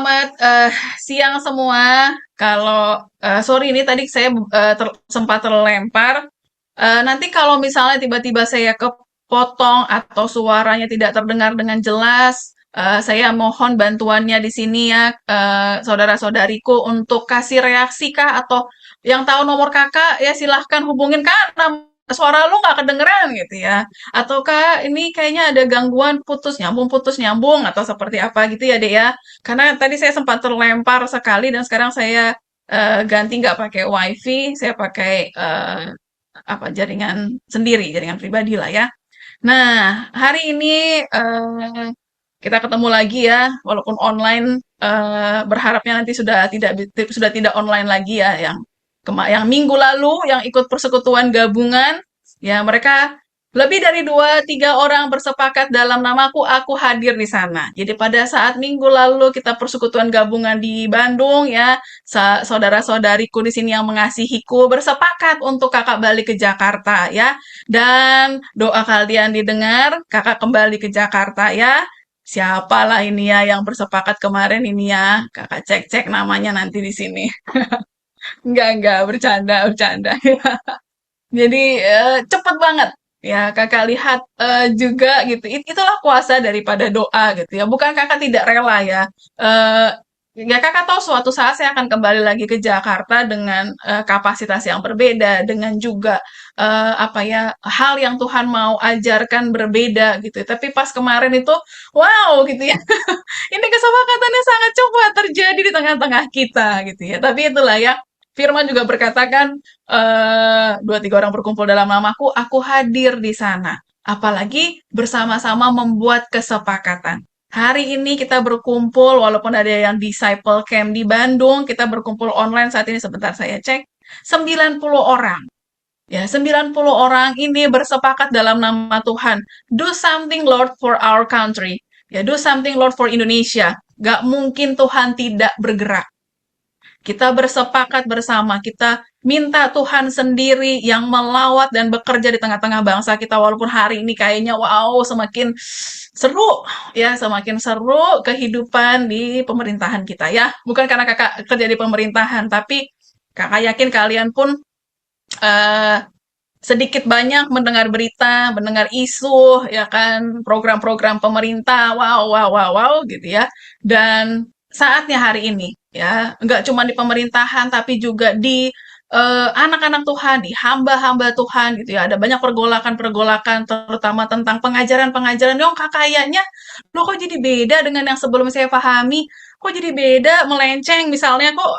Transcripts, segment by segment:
Selamat siang semua. Kalau sorry ini tadi saya sempat terlempar. Nanti kalau misalnya tiba-tiba saya kepotong atau suaranya tidak terdengar dengan jelas, saya mohon bantuannya di sini ya, saudara-saudariku untuk kasih reaksi kah atau yang tahu nomor kakak ya silahkan hubungin kak. Suara lu nggak kedengeran gitu ya. Ataukah ini kayaknya ada gangguan putus nyambung atau seperti apa gitu ya, Dek ya. Karena tadi saya sempat terlempar sekali dan sekarang saya ganti nggak pakai WiFi, saya pakai apa jaringan sendiri, jaringan pribadi lah ya. Nah, hari ini kita ketemu lagi ya, walaupun online. Berharapnya nanti sudah tidak online lagi ya, yang minggu lalu yang ikut persekutuan gabungan, ya mereka lebih dari 2-3 orang bersepakat dalam namaku, aku hadir di sana. Jadi pada saat minggu lalu kita persekutuan gabungan di Bandung ya, saudara-saudariku di sini yang mengasihiku bersepakat untuk kakak balik ke Jakarta ya. Dan doa kalian didengar, kakak kembali ke Jakarta ya. Siapalah ini ya yang bersepakat kemarin ini ya. Kakak cek-cek namanya nanti di sini. Enggak, bercanda, bercanda. Jadi cepet banget. Ya, kakak lihat juga gitu. Itulah kuasa daripada doa gitu ya. Bukan kakak tidak rela ya. Eh, Ya kakak tahu suatu saat saya akan kembali lagi ke Jakarta dengan kapasitas yang berbeda, dengan juga apa ya hal yang Tuhan mau ajarkan berbeda gitu. Tapi pas kemarin itu, wow gitu ya. Ini kesepakatannya sangat cepat terjadi di tengah-tengah kita gitu ya. Tapi itulah ya. Firman juga berkatakan, 2-3 orang berkumpul dalam namaku, aku hadir di sana. Apalagi bersama-sama membuat kesepakatan. Hari ini kita berkumpul, walaupun ada yang disciple camp di Bandung, kita berkumpul online saat ini, sebentar saya cek, 90 orang. Ya, 90 orang ini bersepakat dalam nama Tuhan. Do something Lord for our country. Ya, do something Lord for Indonesia. Gak mungkin Tuhan tidak bergerak. Kita bersepakat bersama, kita minta Tuhan sendiri yang melawat dan bekerja di tengah-tengah bangsa kita, walaupun hari ini kayaknya wow semakin seru ya, semakin seru kehidupan di pemerintahan kita ya. Bukan karena kakak kerja di pemerintahan, tapi kakak yakin kalian pun eh, sedikit banyak mendengar berita, mendengar isu, ya kan, program-program pemerintah, wow, wow, wow, wow, gitu ya. Dan saatnya hari ini, ya, nggak cuma di pemerintahan, tapi juga di anak-anak Tuhan, di hamba-hamba Tuhan, gitu ya. Ada banyak pergolakan-pergolakan, terutama tentang pengajaran-pengajaran. Yang kayaknya, lo kok jadi beda dengan yang sebelum saya pahami? Kok jadi beda, melenceng, misalnya kok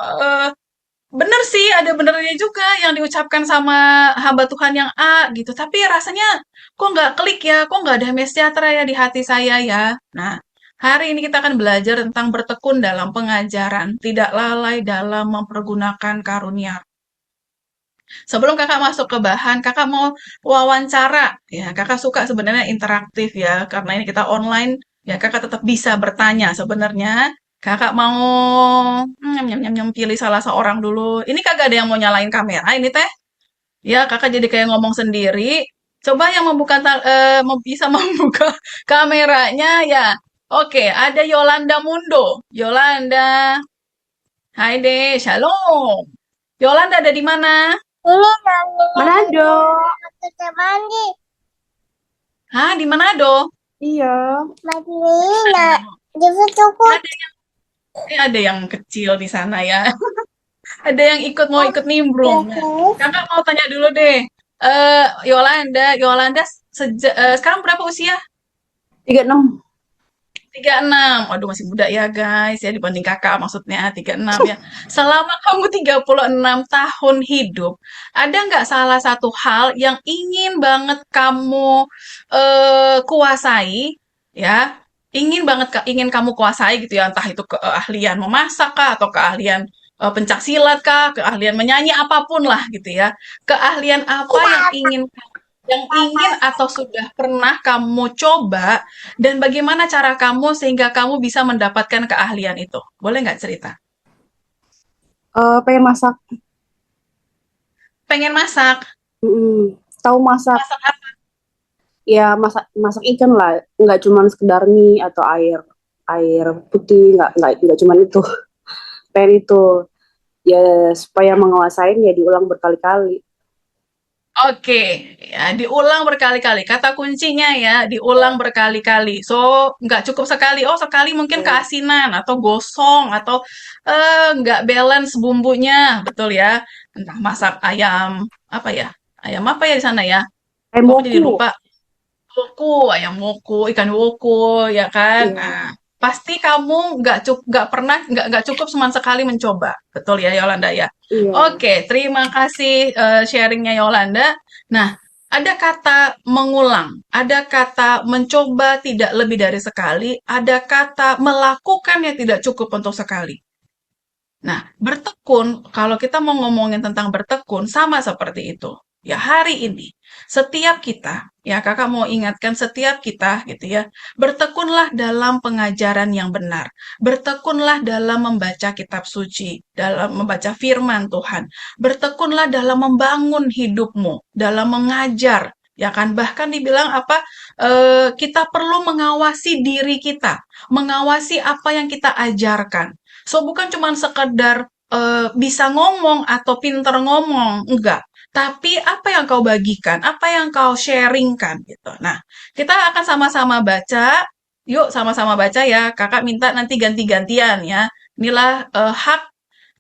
bener sih, ada benernya juga yang diucapkan sama hamba Tuhan yang A gitu. Tapi rasanya kok nggak klik ya, kok nggak damai sejahtera ya di hati saya ya. Nah, hari ini kita akan belajar tentang bertekun dalam pengajaran, tidak lalai dalam mempergunakan karunia. Sebelum kakak masuk ke bahan, kakak mau wawancara. Ya, kakak suka sebenarnya interaktif ya, karena ini kita online, ya kakak tetap bisa bertanya sebenarnya. Kakak mau pilih salah seorang dulu. Ini kagak ada yang mau nyalain kamera ini teh. Ya, kakak jadi kayak ngomong sendiri. Coba yang bisa membuka kameranya ya. Oke, ada Yolanda Mundo. Yolanda, hai deh, shalom. Yolanda ada di mana? Ini nani Manado. kita mandi. Hah, di Manado? Iya. Mandi Ada, nak di fotoku. ada yang kecil di sana ya. Ada yang ikut nimbrung. Nah, kakak mau tanya dulu deh. Yolanda sekarang berapa usia? 36. 36. Waduh, masih muda ya guys ya dibanding kakak maksudnya 36 ya. Selama kamu 36 tahun hidup, ada nggak salah satu hal yang ingin banget kamu kuasai ya? Ingin kamu kuasai gitu ya, entah itu keahlian memasak kah atau keahlian pencak silat kah, keahlian menyanyi apapun lah gitu ya. Keahlian apa yang ingin atau sudah pernah kamu coba dan bagaimana cara kamu sehingga kamu bisa mendapatkan keahlian itu? Boleh nggak cerita? Pengen masak. Pengen masak. Tahu masak. Masak apa? Ya masak masak ikan lah. Nggak cuma sekedar mie atau air. air putih, nggak cuman itu. Pengen itu ya supaya menguasain ya diulang berkali-kali. Oke, ya diulang berkali-kali. Kata kuncinya ya, diulang berkali-kali. So, nggak cukup sekali. Oh, sekali mungkin Ya, keasinan atau gosong atau nggak balance bumbunya, betul ya? Entah masak ayam apa ya? Ayam apa ya di sana ya? Kok aku jadi emoku. lupa. Woku, ayam woku, ikan woku, ya kan? Iya, Nah, pasti kamu nggak pernah nggak cukup cuma sekali mencoba, betul ya Yolanda ya? iya. Oke, terima kasih sharingnya Yolanda. Nah, ada kata mengulang, ada kata mencoba tidak lebih dari sekali, ada kata melakukan yang tidak cukup untuk sekali. Nah, bertekun, kalau kita mau ngomongin tentang bertekun, sama seperti itu. Ya, hari ini, setiap kita, ya kakak mau ingatkan setiap kita gitu ya, bertekunlah dalam pengajaran yang benar. Bertekunlah dalam membaca kitab suci, dalam membaca firman Tuhan. Bertekunlah dalam membangun hidupmu, dalam mengajar, ya kan? Bahkan dibilang apa, kita perlu mengawasi diri kita, mengawasi apa yang kita ajarkan. So, bukan cuma sekedar bisa ngomong atau pinter ngomong, enggak. Tapi apa yang kau bagikan, apa yang kau sharingkan gitu. Nah, kita akan sama-sama baca. Yuk sama-sama baca ya. Kakak minta nanti ganti-gantian ya. Inilah hak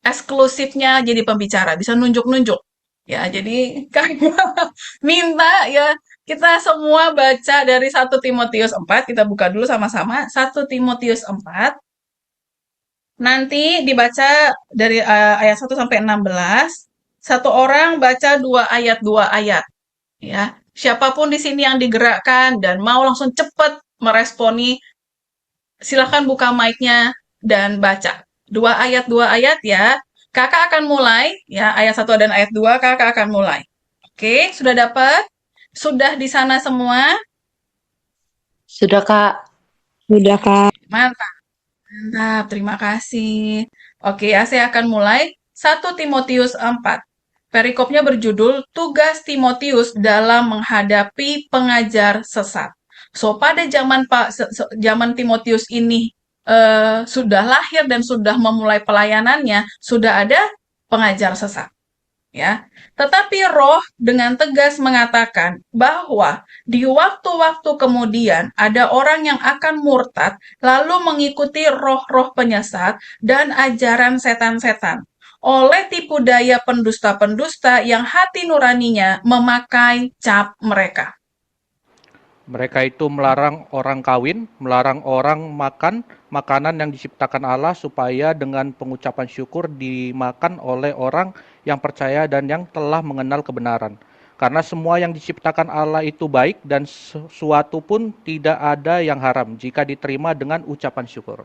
eksklusifnya jadi pembicara, bisa nunjuk-nunjuk. Ya, jadi kakak minta ya kita semua baca dari 1 Timotius 4. Kita buka dulu sama-sama. 1 Timotius 4. Nanti dibaca dari ayat 1 sampai 16. Satu orang baca 2 ayat, ya. Siapapun di sini yang digerakkan dan mau langsung cepat meresponi, silakan buka mic-nya dan baca. 2 ayat ya. Kakak akan mulai, ya, ayat 1 dan ayat 2 kakak akan mulai. Oke, sudah dapat? Sudah di sana semua? Sudah, Kak. Udah Kak. Mantap. Mantap, terima kasih. Oke, ya, saya akan mulai. 1 Timotius 4. Perikopnya berjudul Tugas Timotius dalam menghadapi pengajar sesat. So, pada zaman Timotius ini sudah lahir dan sudah memulai pelayanannya, sudah ada pengajar sesat. Ya, tetapi Roh dengan tegas mengatakan bahwa di waktu-waktu kemudian ada orang yang akan murtad lalu mengikuti roh-roh penyesat dan ajaran setan-setan oleh tipu daya pendusta-pendusta yang hati nuraninya memakai cap mereka. Mereka itu melarang orang kawin, melarang orang makan makanan yang diciptakan Allah supaya dengan pengucapan syukur dimakan oleh orang yang percaya dan yang telah mengenal kebenaran. Karena semua yang diciptakan Allah itu baik dan sesuatu pun tidak ada yang haram jika diterima dengan ucapan syukur.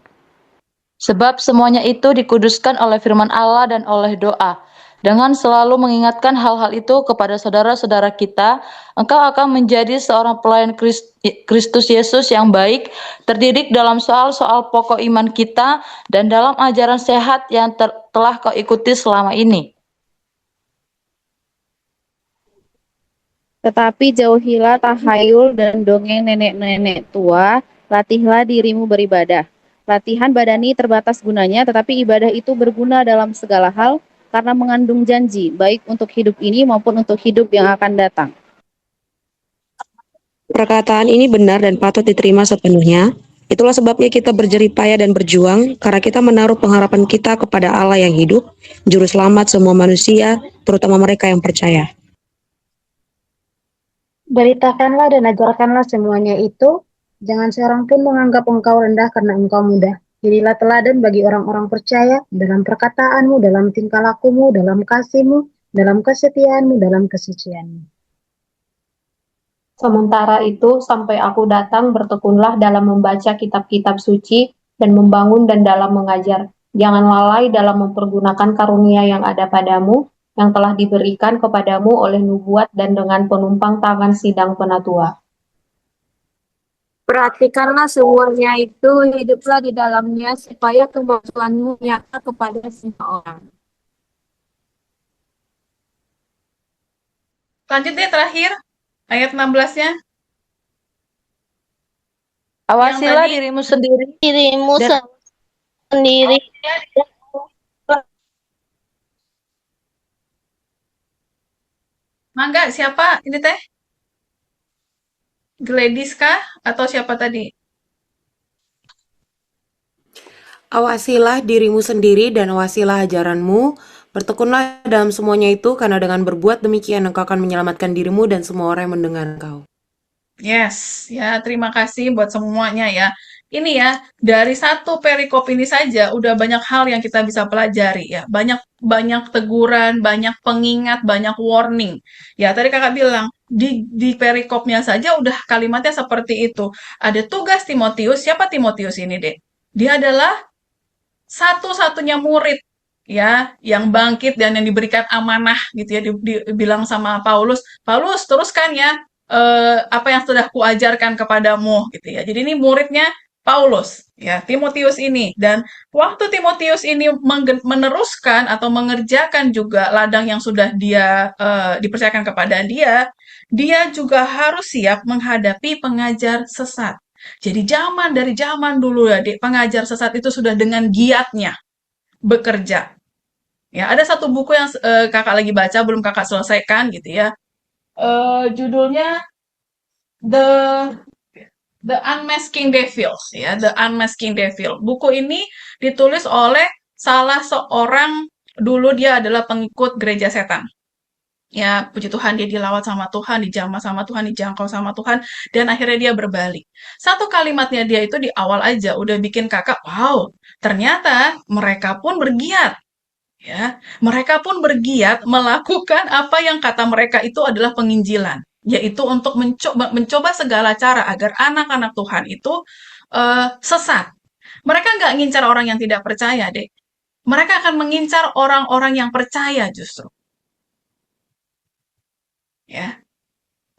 Sebab semuanya itu dikuduskan oleh firman Allah dan oleh doa. Dengan selalu mengingatkan hal-hal itu kepada saudara-saudara kita, engkau akan menjadi seorang pelayan Kristus Yesus yang baik, terdidik dalam soal-soal pokok iman kita, dan dalam ajaran sehat yang telah kau ikuti selama ini. Tetapi jauhilah tahayul dan dongeng nenek-nenek tua, latihlah dirimu beribadah. Latihan badani terbatas gunanya, tetapi ibadah itu berguna dalam segala hal karena mengandung janji, baik untuk hidup ini maupun untuk hidup yang akan datang. Perkataan ini benar dan patut diterima sepenuhnya. Itulah sebabnya kita berjerih payah dan berjuang, karena kita menaruh pengharapan kita kepada Allah yang hidup, Juru Selamat semua manusia, terutama mereka yang percaya. Beritakanlah dan ajarkanlah semuanya itu, jangan seorang pun menganggap engkau rendah karena engkau mudah. Jadilah teladan bagi orang-orang percaya dalam perkataanmu, dalam tingkah lakumu, dalam kasihmu, dalam kesetiaanmu, dalam kesucianmu. Sementara itu, sampai aku datang, bertekunlah dalam membaca kitab-kitab suci dan membangun dan dalam mengajar. Jangan lalai dalam mempergunakan karunia yang ada padamu, yang telah diberikan kepadamu oleh nubuat dan dengan penumpang tangan sidang penatua. Perhatikanlah semuanya itu, hiduplah di dalamnya, supaya kemajuanmu nyata kepada semua orang. Lanjut deh terakhir, ayat 16-nya. Awasilah tadi, dirimu sendiri Dirimu dan sendiri. mangga siapa ini teh? Gladys kah? Atau siapa tadi? Awasilah dirimu sendiri dan awasilah ajaranmu. Bertekunlah dalam semuanya itu, karena dengan berbuat demikian engkau akan menyelamatkan dirimu dan semua orang yang mendengar engkau. Yes, ya terima kasih buat semuanya ya. Ini ya, dari satu perikop ini saja udah banyak hal yang kita bisa pelajari ya. Banyak banyak teguran, banyak pengingat, banyak warning. Ya, tadi Kakak bilang di perikopnya saja udah kalimatnya seperti itu. Ada tugas Timotius. Siapa Timotius ini, Dek? Dia adalah satu-satunya murid ya yang bangkit dan yang diberikan amanah gitu ya dibilang sama Paulus, Paulus teruskan ya apa yang sudah kuajarkan kepadamu gitu ya. Jadi ini muridnya Paulus ya, Timotius ini. Dan waktu Timotius ini meneruskan atau mengerjakan juga ladang yang sudah dia dipercayakan kepada dia, dia juga harus siap menghadapi pengajar sesat. Jadi dari zaman dulu ya, pengajar sesat itu sudah dengan giatnya bekerja. Ya, ada satu buku yang kakak lagi baca, belum kakak selesaikan gitu ya. Judulnya The The Unmasking Devils ya, The Unmasking Devil. Buku ini ditulis oleh salah seorang, dulu dia adalah pengikut gereja setan. Ya, puji Tuhan dia dilawat sama Tuhan, dijamah sama Tuhan, dijangkau sama Tuhan, dan akhirnya dia berbalik. Satu kalimatnya dia itu di awal aja udah bikin kakak, wow, ternyata mereka pun bergiat. Ya, mereka pun bergiat melakukan apa yang kata mereka itu adalah penginjilan, yaitu untuk mencoba segala cara agar anak-anak Tuhan itu sesat. Mereka nggak ngincar orang yang tidak percaya, deh. Mereka akan mengincar orang-orang yang percaya justru. Ya,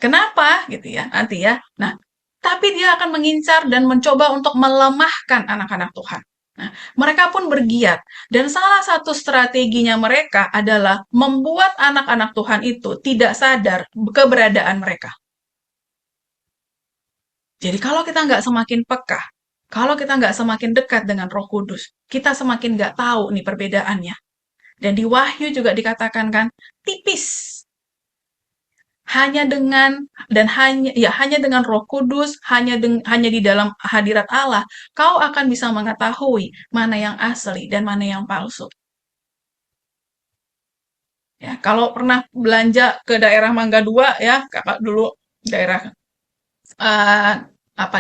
kenapa gitu ya nanti ya. Nah, tapi dia akan mengincar dan mencoba untuk melemahkan anak-anak Tuhan. Nah, mereka pun bergiat dan salah satu strateginya mereka adalah membuat anak-anak Tuhan itu tidak sadar keberadaan mereka. Jadi kalau kita nggak semakin peka, kalau kita nggak semakin dekat dengan Roh Kudus, kita semakin nggak tahu nih perbedaannya. Dan di Wahyu juga dikatakan kan, tipis. Hanya dengan Roh Kudus, hanya di dalam hadirat Allah, kau akan bisa mengetahui mana yang asli dan mana yang palsu. Ya, kalau pernah belanja ke daerah Mangga 2 ya, kakak dulu daerah apa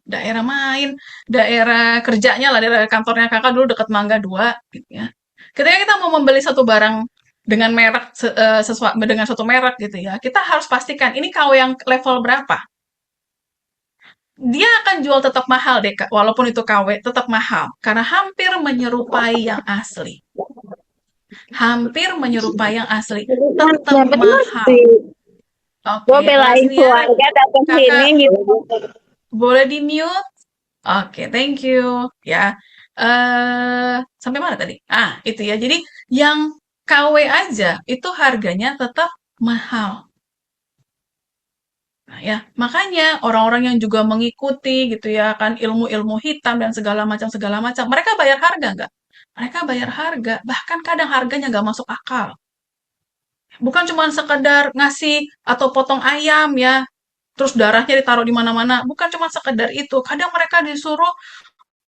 daerah main, daerah kerjanya lah, daerah kantornya kakak dulu dekat Mangga 2 gitu ya. Ketika kita mau membeli satu barang dengan merek dengan satu merek gitu ya, kita harus pastikan ini KW yang level berapa. Dia akan jual tetap mahal deh, walaupun itu KW tetap mahal karena hampir menyerupai yang asli. Hampir menyerupai yang asli, tetap mahal. Oke, belain keluarga datang sini gitu. Boleh di mute? Oke, thank you. Ya, sampai mana tadi? Itu ya. Jadi yang KW aja itu harganya tetap mahal. Nah, ya, makanya orang-orang yang juga mengikuti gitu ya kan ilmu-ilmu hitam dan segala macam, mereka bayar harga nggak? Mereka bayar harga, bahkan kadang harganya nggak masuk akal. Bukan cuma sekedar ngasih atau potong ayam ya, terus darahnya ditaruh di mana-mana. Bukan cuma sekedar itu. Kadang mereka disuruh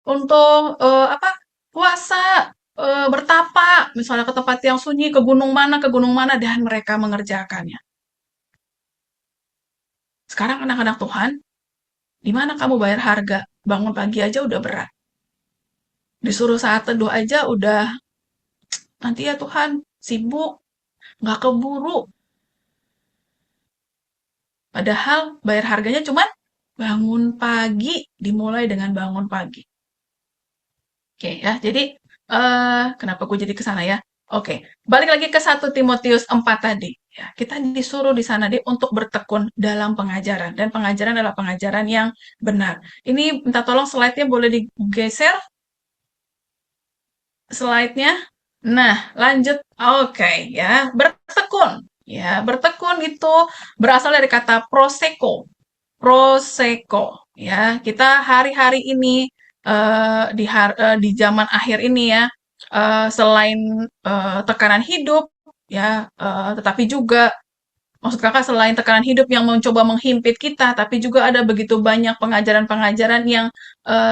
untuk puasa, bertapa, misalnya ke tempat yang sunyi, ke gunung mana, dan mereka mengerjakannya. Sekarang anak-anak Tuhan, di mana kamu bayar harga? Bangun pagi aja udah berat. Disuruh saat teduh aja udah, nanti ya Tuhan, sibuk, nggak keburu. Padahal bayar harganya cuma bangun pagi, dimulai dengan bangun pagi. Oke ya, jadi kenapa gue jadi ke sana ya? Oke, balik lagi ke 1 Timotius 4 tadi. Ya, kita disuruh di sana deh untuk bertekun dalam pengajaran. Dan pengajaran adalah pengajaran yang benar. Ini minta tolong slide-nya boleh digeser. Slide-nya. Nah, lanjut. Oke, ya. Bertekun. Ya, bertekun itu berasal dari kata proseko. Proseko. Ya, kita hari-hari ini di zaman akhir ini ya, selain tekanan hidup ya, tetapi juga maksud Kakak selain tekanan hidup yang mencoba menghimpit kita, tapi juga ada begitu banyak pengajaran-pengajaran yang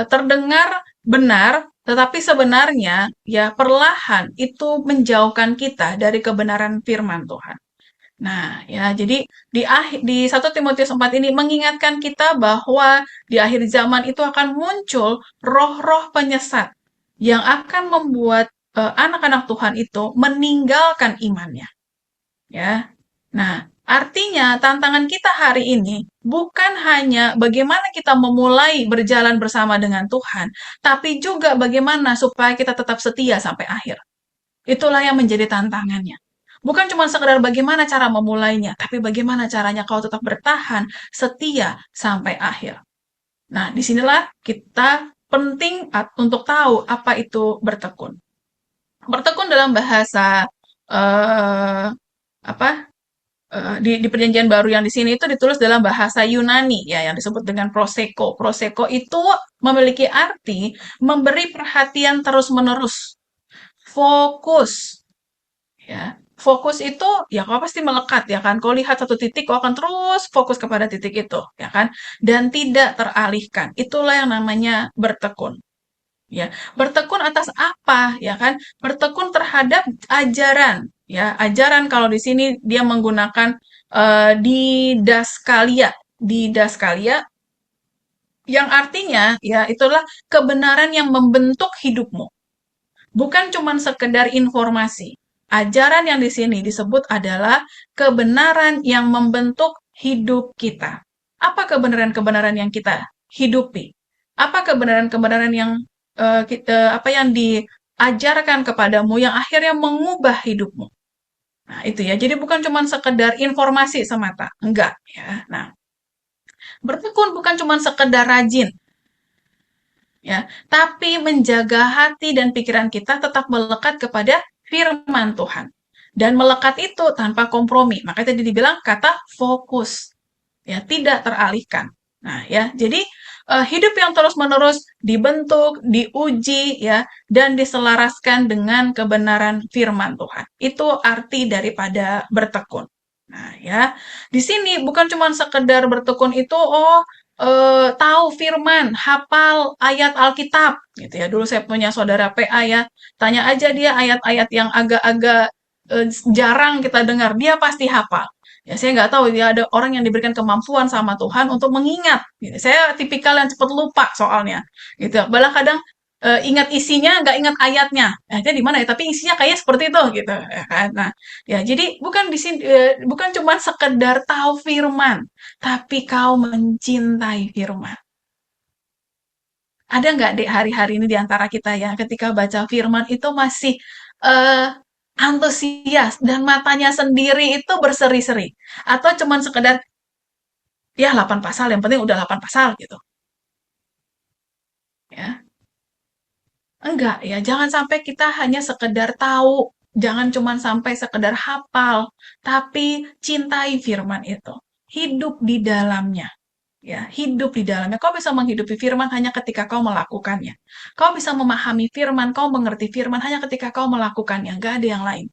terdengar benar, tetapi sebenarnya ya perlahan itu menjauhkan kita dari kebenaran firman Tuhan. Nah, ya, jadi di 1 Timotius 4 ini mengingatkan kita bahwa di akhir zaman itu akan muncul roh-roh penyesat yang akan membuat anak-anak Tuhan itu meninggalkan imannya, ya. Nah, artinya tantangan kita hari ini bukan hanya bagaimana kita memulai berjalan bersama dengan Tuhan, tapi juga bagaimana supaya kita tetap setia sampai akhir. Itulah yang menjadi tantangannya. Bukan cuma sekedar bagaimana cara memulainya, tapi bagaimana caranya kau tetap bertahan setia sampai akhir. Nah, disinilah kita penting untuk tahu apa itu bertekun. Bertekun dalam bahasa apa di perjanjian baru yang di sini itu ditulis dalam bahasa Yunani ya yang disebut dengan proseko. Proseko itu memiliki arti memberi perhatian terus-menerus, fokus. Ya, fokus itu ya kau pasti melekat ya kan. Kau lihat satu titik, kau akan terus fokus kepada titik itu, ya kan? Dan tidak teralihkan. Itulah yang namanya bertekun. Ya, bertekun atas apa, ya kan? Bertekun terhadap ajaran, ya. Ajaran kalau di sini dia menggunakan didaskalia yang artinya ya itulah kebenaran yang membentuk hidupmu. Bukan cuma sekedar informasi. Ajaran yang di sini disebut adalah kebenaran yang membentuk hidup kita. Apa kebenaran-kebenaran yang kita hidupi? Apa kebenaran-kebenaran yang apa yang diajarkan kepadamu yang akhirnya mengubah hidupmu? Nah, itu ya. Jadi bukan cuma sekedar informasi semata. Enggak, ya. Nah, bertekun bukan cuma sekedar rajin, ya, tapi menjaga hati dan pikiran kita tetap melekat kepada firman Tuhan. Dan melekat itu tanpa kompromi. Makanya tadi dibilang kata fokus. Ya, tidak teralihkan. Nah, ya, jadi hidup yang terus-menerus dibentuk, diuji, ya, dan diselaraskan dengan kebenaran firman Tuhan. Itu arti daripada bertekun. Nah, ya, di sini bukan cuma sekedar bertekun itu, tahu firman, hafal ayat Alkitab, gitu ya. Dulu saya punya saudara PA ya, tanya aja dia ayat-ayat yang agak-agak jarang kita dengar, dia pasti hafal. Ya, saya nggak tahu ya ada orang yang diberikan kemampuan sama Tuhan untuk mengingat. Gitu. Saya tipikal yang cepat lupa soalnya. Gitu. Malah kadang ingat isinya, nggak ingat ayatnya. Itu di mana ya? Tapi isinya kayak seperti itu, gitu. Ya kan? Nah, ya jadi bukan di sini, bukan cuma sekedar tahu firman, tapi kau mencintai firman. Ada nggak dek hari-hari ini di antara kita ya, ketika baca firman itu masih eh, antusias dan matanya sendiri itu berseri-seri atau cuman sekedar ya 8 pasal yang penting udah 8 pasal gitu ya enggak ya jangan sampai kita hanya sekedar tahu jangan cuman sampai sekedar hafal tapi cintai firman itu hidup di dalamnya ya hidup di dalamnya kau bisa menghidupi firman hanya ketika kau melakukannya kau bisa memahami firman kau mengerti firman hanya ketika kau melakukannya nggak ada yang lain.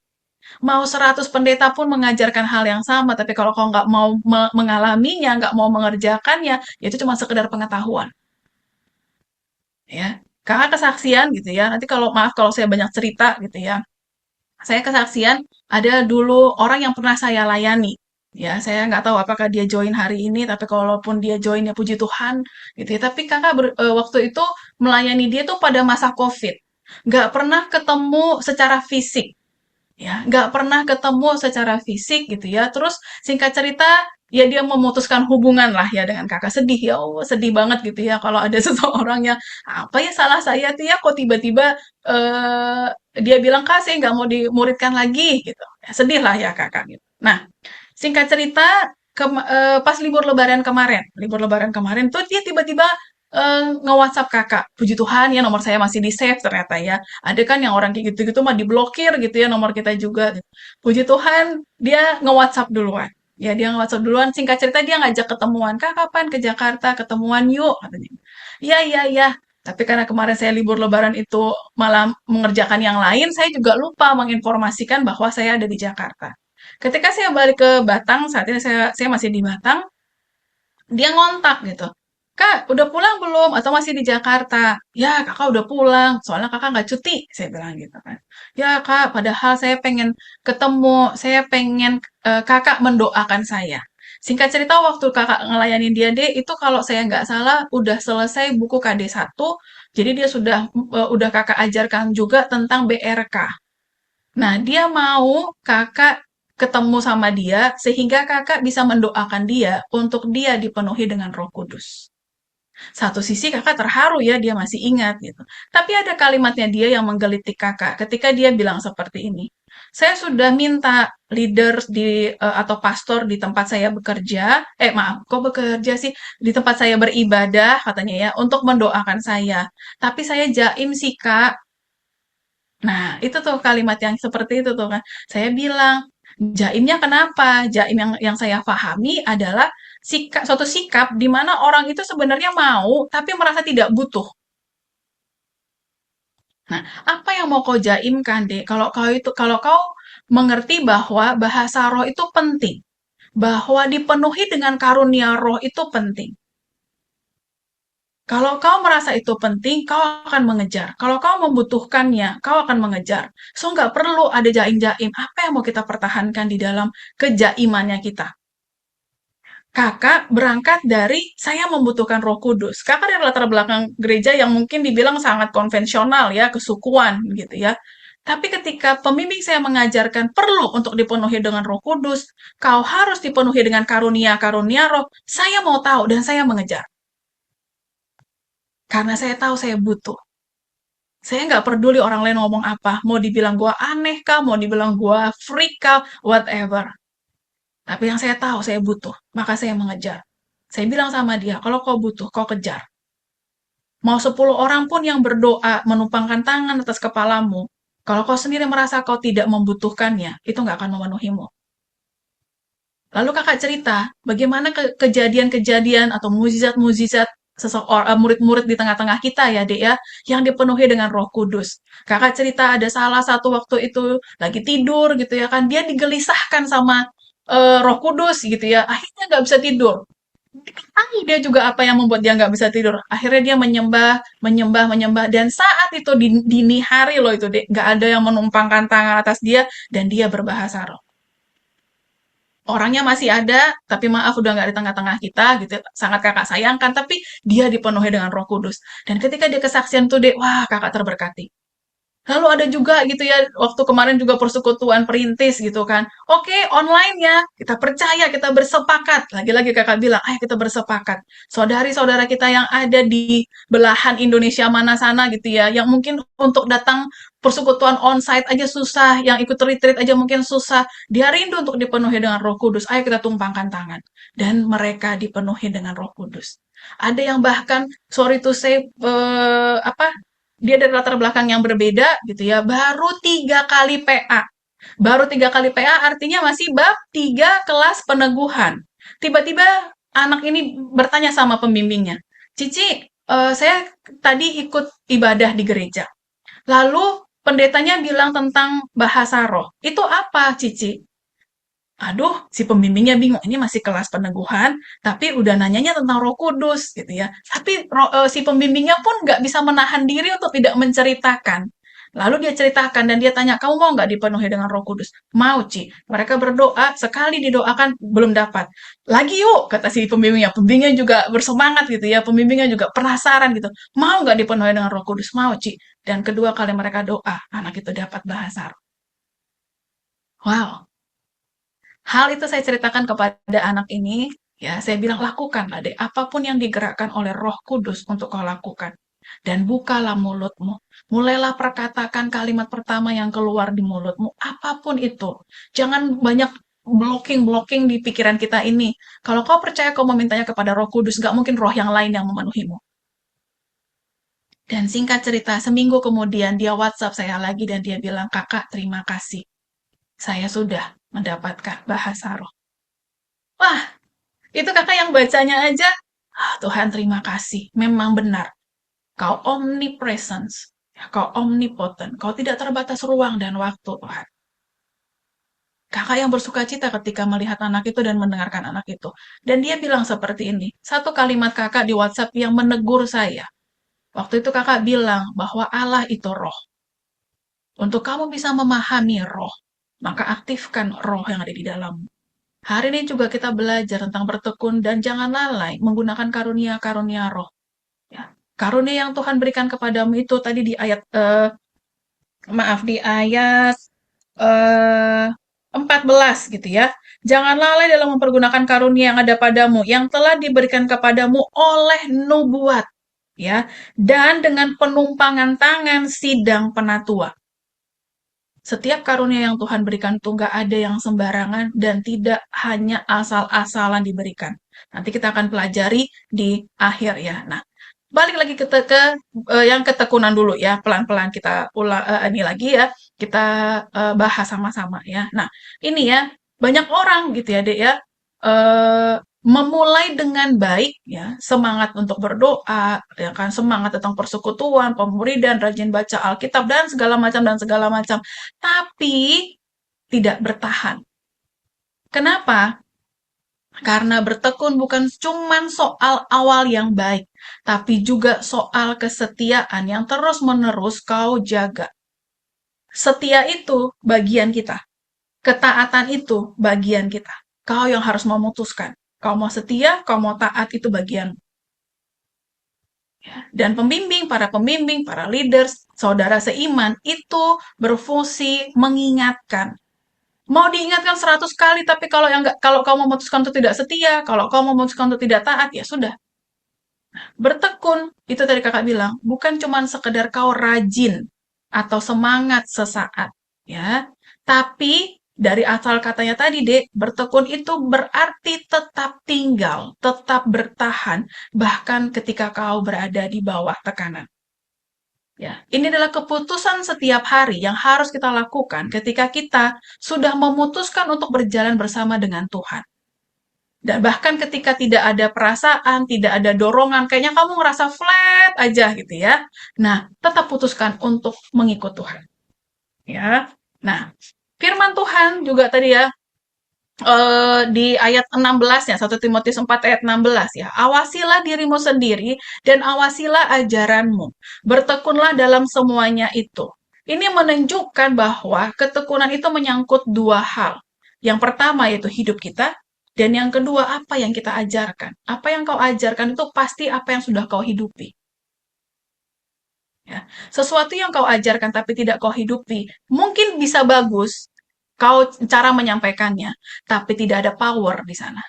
Mau 100 pendeta pun mengajarkan hal yang sama, tapi kalau kau nggak mau mengalaminya, nggak mau mengerjakannya, ya itu cuma sekedar pengetahuan. Ya, kakak kesaksian gitu ya. Nanti kalau maaf kalau saya banyak cerita gitu ya. Saya kesaksian ada dulu orang yang pernah saya layani. Ya, saya nggak tahu apakah dia join hari ini, tapi kalaupun dia join ya puji Tuhan gitu ya. Tapi kakak waktu itu melayani dia tuh pada masa COVID. Nggak pernah ketemu secara fisik ya nggak pernah ketemu secara fisik gitu ya terus singkat cerita ya dia memutuskan hubungan lah ya dengan kakak sedih ya oh sedih banget gitu ya kalau ada seseorang yang apa ya salah saya tuh ya kok tiba-tiba dia bilang kak saya nggak mau dimuridkan lagi gitu ya, sedih lah ya kakak gitu nah singkat cerita pas libur lebaran kemarin tuh dia tiba-tiba nge-WhatsApp kakak, puji Tuhan ya nomor saya masih di save ternyata ya. Ada kan yang orang kayak gitu-gitu mah diblokir gitu ya nomor kita juga. Puji Tuhan dia nge-WhatsApp duluan. Ya dia nge-WhatsApp duluan, singkat cerita dia ngajak ketemuan. Kak, kapan ke Jakarta? Ketemuan yuk, katanya. Iya, iya, iya. Tapi karena kemarin saya libur lebaran itu malah mengerjakan yang lain, saya juga lupa menginformasikan bahwa saya ada di Jakarta. Ketika saya balik ke Batang, saat ini saya masih di Batang, dia ngontak gitu. Kak, udah pulang belum? Atau masih di Jakarta? Ya, kakak udah pulang. Soalnya kakak nggak cuti, saya bilang gitu kan. Ya, kak, padahal saya pengen ketemu, saya pengen kakak mendoakan saya. Singkat cerita, waktu kakak ngelayanin dia, deh, itu kalau saya nggak salah, udah selesai buku KD1, jadi dia udah kakak ajarkan juga tentang BRK. Nah, dia mau kakak ketemu sama dia sehingga kakak bisa mendoakan dia untuk dia dipenuhi dengan Roh Kudus. Satu sisi kakak terharu ya, dia masih ingat gitu. Tapi ada kalimatnya dia yang menggelitik kakak ketika dia bilang seperti ini. Saya sudah minta leader atau pastor di tempat saya bekerja, maaf, kok bekerja sih? Di tempat saya beribadah katanya ya, untuk mendoakan saya. Tapi saya jaim sih Kak. Nah, itu tuh kalimat yang seperti itu tuh kan. Saya bilang, jaimnya kenapa? Jaim yang saya pahami adalah suatu sikap di mana orang itu sebenarnya mau tapi merasa tidak butuh. Nah, apa yang mau kau jaimkan, Dek? Kalau kau mengerti bahwa bahasa roh itu penting, bahwa dipenuhi dengan karunia roh itu penting. Kalau kau merasa itu penting, kau akan mengejar. Kalau kau membutuhkannya, kau akan mengejar. So, nggak perlu ada jaim-jaim. Apa yang mau kita pertahankan di dalam kejaimannya kita? Kakak berangkat dari saya membutuhkan Roh Kudus. Kakak dari latar belakang gereja yang mungkin dibilang sangat konvensional ya, kesukuan gitu ya. Tapi ketika pembimbing saya mengajarkan perlu untuk dipenuhi dengan Roh Kudus, kau harus dipenuhi dengan karunia-karunia Roh, saya mau tahu dan saya mengejar. Karena saya tahu saya butuh. Saya nggak peduli orang lain ngomong apa. Mau dibilang gua aneh kah, mau dibilang gua freak kah, whatever. Tapi yang saya tahu saya butuh, maka saya mengejar. Saya bilang sama dia, kalau kau butuh, kau kejar. Mau 10 orang pun yang berdoa, menumpangkan tangan atas kepalamu, kalau kau sendiri merasa kau tidak membutuhkannya, itu nggak akan memenuhimu. Lalu kakak cerita, bagaimana kejadian-kejadian atau mukjizat-mukjizat murid-murid di tengah-tengah kita ya, Dek ya, yang dipenuhi dengan Roh Kudus. Kakak cerita ada salah satu waktu itu lagi tidur gitu ya kan, dia digelisahkan sama Roh Kudus gitu ya, akhirnya nggak bisa tidur. Tahu dia juga apa yang membuat dia nggak bisa tidur. Akhirnya dia menyembah, menyembah, menyembah. Dan saat itu di dini hari loh itu, Dek, nggak ada yang menumpangkan tangan atas dia dan dia berbahasa roh. Orangnya masih ada, tapi maaf udah nggak di tengah-tengah kita gitu. Sangat kakak sayangkan, tapi dia dipenuhi dengan Roh Kudus. Dan ketika dia kesaksian tuh, Dek, wah kakak terberkati. Lalu ada juga gitu ya, waktu kemarin juga persekutuan perintis gitu kan. Oke, online ya, kita percaya, kita bersepakat. Lagi-lagi kakak bilang, ayo kita bersepakat. Saudari-saudara kita yang ada di belahan Indonesia mana sana gitu ya, yang mungkin untuk datang persekutuan onsite aja susah, yang ikut retreat aja mungkin susah. Dia rindu untuk dipenuhi dengan Roh Kudus. Ayo kita tumpangkan tangan. Dan mereka dipenuhi dengan Roh Kudus. Ada yang bahkan, sorry to say, dia dari latar belakang yang berbeda gitu ya, baru 3 kali PA. Baru 3 kali PA artinya masih bab 3 kelas peneguhan. Tiba-tiba anak ini bertanya sama pembimbingnya, Cici, saya tadi ikut ibadah di gereja. Lalu pendetanya bilang tentang bahasa roh. Itu apa, Cici? Aduh, si pembimbingnya bingung. Ini masih kelas peneguhan, tapi udah nanyanya tentang Roh Kudus, gitu ya. Tapi si pembimbingnya pun nggak bisa menahan diri untuk tidak menceritakan. Lalu dia ceritakan dan dia tanya, kamu mau nggak dipenuhi dengan Roh Kudus? Mau, Ci. Mereka berdoa, sekali didoakan belum dapat. Lagi yuk, kata si pembimbingnya. Pembimbingnya juga bersemangat gitu ya. Pembimbingnya juga penasaran gitu. Mau nggak dipenuhi dengan Roh Kudus? Mau, Ci. Dan kedua kali mereka doa, anak itu dapat bahasa roh. Wow. Hal itu saya ceritakan kepada anak ini, ya saya bilang lakukanlah deh, apapun yang digerakkan oleh Roh Kudus untuk kau lakukan. Dan bukalah mulutmu. Mulailah perkatakan kalimat pertama yang keluar di mulutmu, apapun itu. Jangan banyak blocking di pikiran kita ini. Kalau kau percaya kau memintanya kepada Roh Kudus, gak mungkin roh yang lain yang memenuhimu. Dan singkat cerita, seminggu kemudian dia WhatsApp saya lagi dan dia bilang, kakak terima kasih. Saya sudah mendapatkan bahasa roh. Wah, itu kakak yang bacanya aja, Tuhan terima kasih, memang benar. Kau omnipresence, ya, kau omnipotent, kau tidak terbatas ruang dan waktu, Tuhan. Kakak yang bersuka cita ketika melihat anak itu dan mendengarkan anak itu. Dan dia bilang seperti ini, satu kalimat kakak di WhatsApp yang menegur saya. Waktu itu kakak bilang bahwa Allah itu roh. Untuk kamu bisa memahami roh, maka aktifkan roh yang ada di dalammu. Hari ini juga kita belajar tentang bertekun dan jangan lalai menggunakan karunia-karunia roh. Ya. Karunia yang Tuhan berikan kepadamu itu tadi di ayat di ayat 14 gitu ya. Jangan lalai dalam mempergunakan karunia yang ada padamu, yang telah diberikan kepadamu oleh nubuat, ya, dan dengan penumpangan tangan sidang penatua. Setiap karunia yang Tuhan berikan itu nggak ada yang sembarangan dan tidak hanya asal-asalan diberikan. Nanti kita akan pelajari di akhir ya. Nah, balik lagi yang ketekunan dulu ya. Pelan-pelan kita ini lagi ya. Kita bahas sama-sama ya. Nah, ini ya banyak orang gitu ya, Dek ya. Memulai dengan baik ya, semangat untuk berdoa, ya kan, semangat tentang persekutuan, pemuridan, rajin baca Alkitab dan segala macam, tapi tidak bertahan. Kenapa? Karena bertekun bukan cuma soal awal yang baik, tapi juga soal kesetiaan yang terus-menerus kau jaga. Setia itu bagian kita. Ketaatan itu bagian kita. Kau yang harus memutuskan. Kau mau setia, kau mau taat, itu bagian. Dan para pembimbing, para leaders, saudara seiman, itu berfungsi mengingatkan. Mau diingatkan 100 kali, tapi kalau kau memutuskan untuk tidak setia, kalau kau memutuskan untuk tidak taat, ya sudah. Bertekun, itu tadi kakak bilang, bukan cuma sekedar kau rajin atau semangat sesaat, ya. Tapi dari asal katanya tadi, Dek, bertekun itu berarti tetap tinggal, tetap bertahan, bahkan ketika kau berada di bawah tekanan. Ya, ini adalah keputusan setiap hari yang harus kita lakukan ketika kita sudah memutuskan untuk berjalan bersama dengan Tuhan. Dan bahkan ketika tidak ada perasaan, tidak ada dorongan, kayaknya kamu ngerasa flat aja gitu ya. Nah, tetap putuskan untuk mengikut Tuhan. Ya. Nah, firman Tuhan juga tadi ya, di ayat 16 ya, 1 Timotius 4 ayat 16 ya. Awasilah dirimu sendiri dan awasilah ajaranmu. Bertekunlah dalam semuanya itu. Ini menunjukkan bahwa ketekunan itu menyangkut dua hal. Yang pertama yaitu hidup kita, dan yang kedua apa yang kita ajarkan. Apa yang kau ajarkan itu pasti apa yang sudah kau hidupi. Ya. Sesuatu yang kau ajarkan tapi tidak kau hidupi, mungkin bisa bagus, kau cara menyampaikannya, tapi tidak ada power di sana.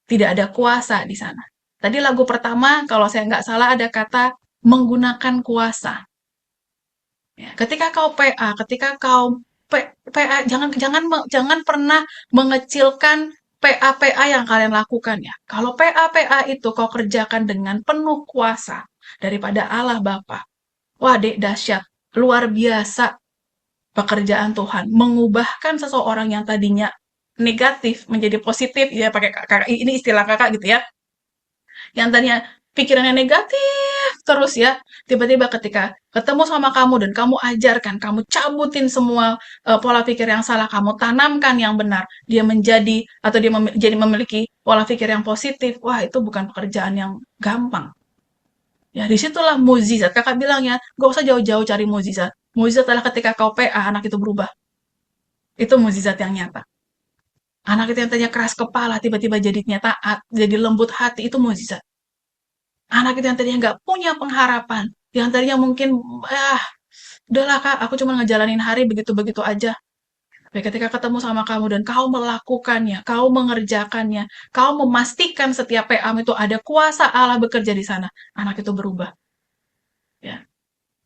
Tidak ada kuasa di sana. Tadi lagu pertama, kalau saya nggak salah ada kata menggunakan kuasa. Ya, ketika kau PA, ketika kau PA, jangan pernah mengecilkan PA yang kalian lakukan ya. Kalau PA itu kau kerjakan dengan penuh kuasa daripada Allah Bapa. Wah, Dek, dahsyat, luar biasa pekerjaan Tuhan, mengubahkan seseorang yang tadinya negatif menjadi positif, ya pakai kakak, ini istilah kakak gitu ya, yang tadinya pikirannya negatif terus ya, tiba-tiba ketika ketemu sama kamu dan kamu ajarkan, kamu cabutin semua pola pikir yang salah, kamu tanamkan yang benar, dia menjadi atau dia jadi memiliki pola pikir yang positif. Wah, itu bukan pekerjaan yang gampang. Ya, disitulah mukjizat. Kakak bilang ya, gak usah jauh-jauh cari mukjizat. Mukjizat adalah ketika kau PA, anak itu berubah. Itu mukjizat yang nyata. Anak itu yang tadinya keras kepala, tiba-tiba jadinya taat, jadi lembut hati, itu mukjizat. Anak itu yang tadinya nggak punya pengharapan, yang tadinya mungkin, udahlah Kak, aku cuma ngejalanin hari begitu-begitu aja. Tapi ketika ketemu sama kamu dan kau melakukannya, kau mengerjakannya, kau memastikan setiap PA itu ada kuasa Allah bekerja di sana, anak itu berubah. Ya,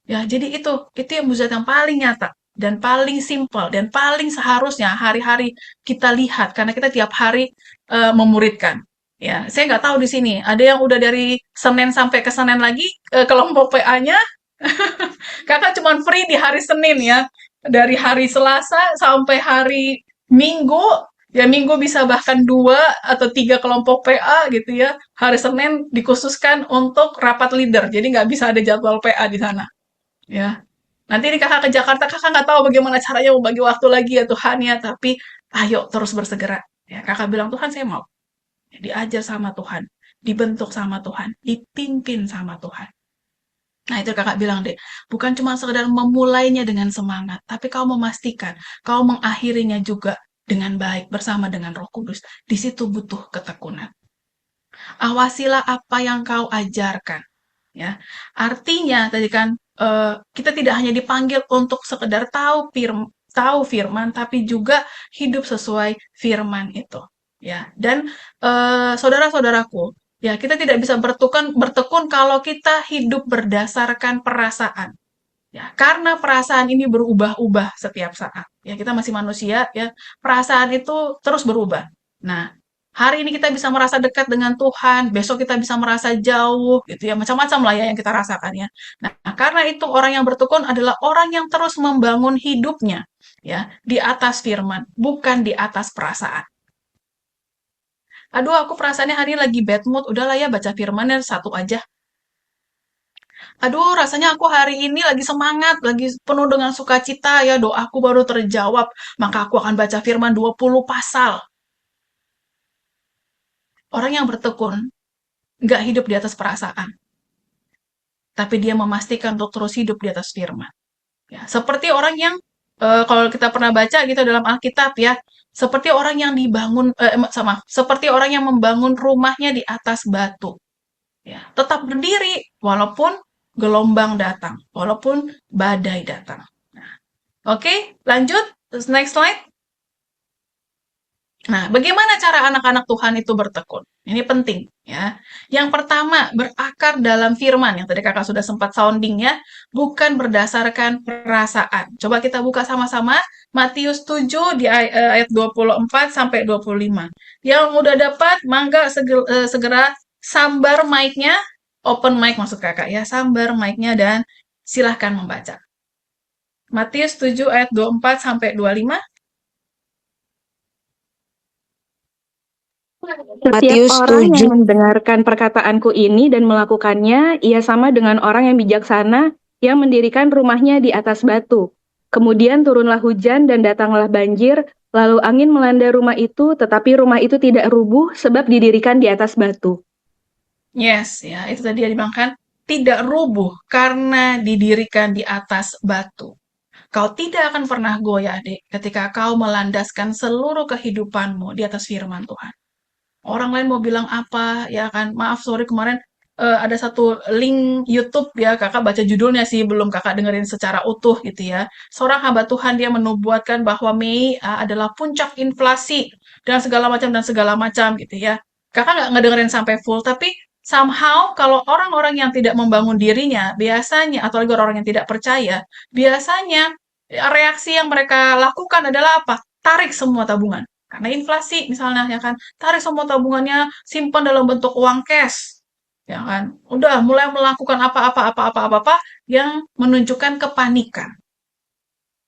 ya, jadi itu yang mukjizat yang paling nyata dan paling simpel dan paling seharusnya hari-hari kita lihat karena kita tiap hari memuridkan. Ya, saya nggak tahu di sini ada yang udah dari Senin sampai ke Senin lagi kelompok PA-nya. Kakak cuma free di hari Senin ya. Dari hari Selasa sampai hari Minggu Ya minggu bisa bahkan 2 atau 3 kelompok PA gitu ya. Hari Senin dikhususkan untuk rapat leader, jadi nggak bisa ada jadwal PA di sana. Ya, nanti nih kakak ke Jakarta, kakak nggak tahu bagaimana caranya membagi waktu lagi ya Tuhan ya, tapi ayo terus bersegera. Ya, kakak bilang Tuhan saya mau. Diajar sama Tuhan, dibentuk sama Tuhan, dipimpin sama Tuhan. Nah, itu kakak bilang deh, bukan cuma sekedar memulainya dengan semangat, tapi kau memastikan, kau mengakhirinya juga dengan baik bersama dengan Roh Kudus. Di situ butuh ketekunan. Awasilah apa yang kau ajarkan. Ya, artinya tadi kan kita tidak hanya dipanggil untuk sekedar tahu firman, tapi juga hidup sesuai firman itu. Ya, dan saudara-saudaraku, ya kita tidak bisa bertekun kalau kita hidup berdasarkan perasaan. Ya, karena perasaan ini berubah-ubah setiap saat. Ya, kita masih manusia, ya. Perasaan itu terus berubah. Nah, hari ini kita bisa merasa dekat dengan Tuhan, besok kita bisa merasa jauh, gitu ya. Macam-macam lah ya yang kita rasakan ya. Nah, karena itu orang yang bertekun adalah orang yang terus membangun hidupnya, ya, di atas firman, bukan di atas perasaan. Aduh, aku perasaannya hari ini lagi bad mood, udahlah ya baca firmannya satu aja. Aduh, rasanya aku hari ini lagi semangat, lagi penuh dengan sukacita, ya doaku baru terjawab, maka aku akan baca firman 20 pasal. Orang yang bertekun, nggak hidup di atas perasaan, tapi dia memastikan untuk terus hidup di atas firman. Ya, seperti orang yang, kalau kita pernah baca gitu dalam Alkitab ya, seperti orang yang seperti orang yang membangun rumahnya di atas batu. Ya, tetap berdiri, walaupun gelombang datang, walaupun badai datang. Oke, lanjut. Next slide. Nah, bagaimana cara anak-anak Tuhan itu bertekun? Ini penting ya. Yang pertama, berakar dalam firman yang tadi kakak sudah sempat sounding ya, bukan berdasarkan perasaan. Coba kita buka sama-sama Matius 7 di ayat 24 sampai 25. Yang udah dapat, mangga segera sambar mic-nya, open mic maksud kakak ya, sambar mic-nya dan silahkan membaca. Matius 7 ayat 24 sampai 25. Setiap Matius orang 7. yang mendengarkan perkataanku ini dan melakukannya, ia sama dengan orang yang bijaksana yang mendirikan rumahnya di atas batu. Kemudian turunlah hujan dan datanglah banjir, lalu angin melanda rumah itu, tetapi rumah itu tidak rubuh sebab didirikan di atas batu. Yes, ya, itu tadi yang dibilangkan tidak rubuh karena didirikan di atas batu. Kau tidak akan pernah goyah, adik, ketika kau melandaskan seluruh kehidupanmu di atas firman Tuhan. Orang lain mau bilang apa, ya kan? Maaf, sorry kemarin ada satu link YouTube ya, kakak baca judulnya sih, belum kakak dengerin secara utuh gitu ya. Seorang hamba Tuhan dia menubuatkan bahwa Mei adalah puncak inflasi dan segala macam gitu ya. Kakak nggak ngedengerin sampai full, tapi somehow kalau orang-orang yang tidak membangun dirinya, biasanya, atau lagi orang-orang yang tidak percaya, biasanya reaksi yang mereka lakukan adalah apa? Tarik semua tabungan. Karena inflasi misalnya ya kan, tarik semua tabungannya, simpan dalam bentuk uang cash. Ya kan? Udah mulai melakukan apa-apa yang menunjukkan kepanikan.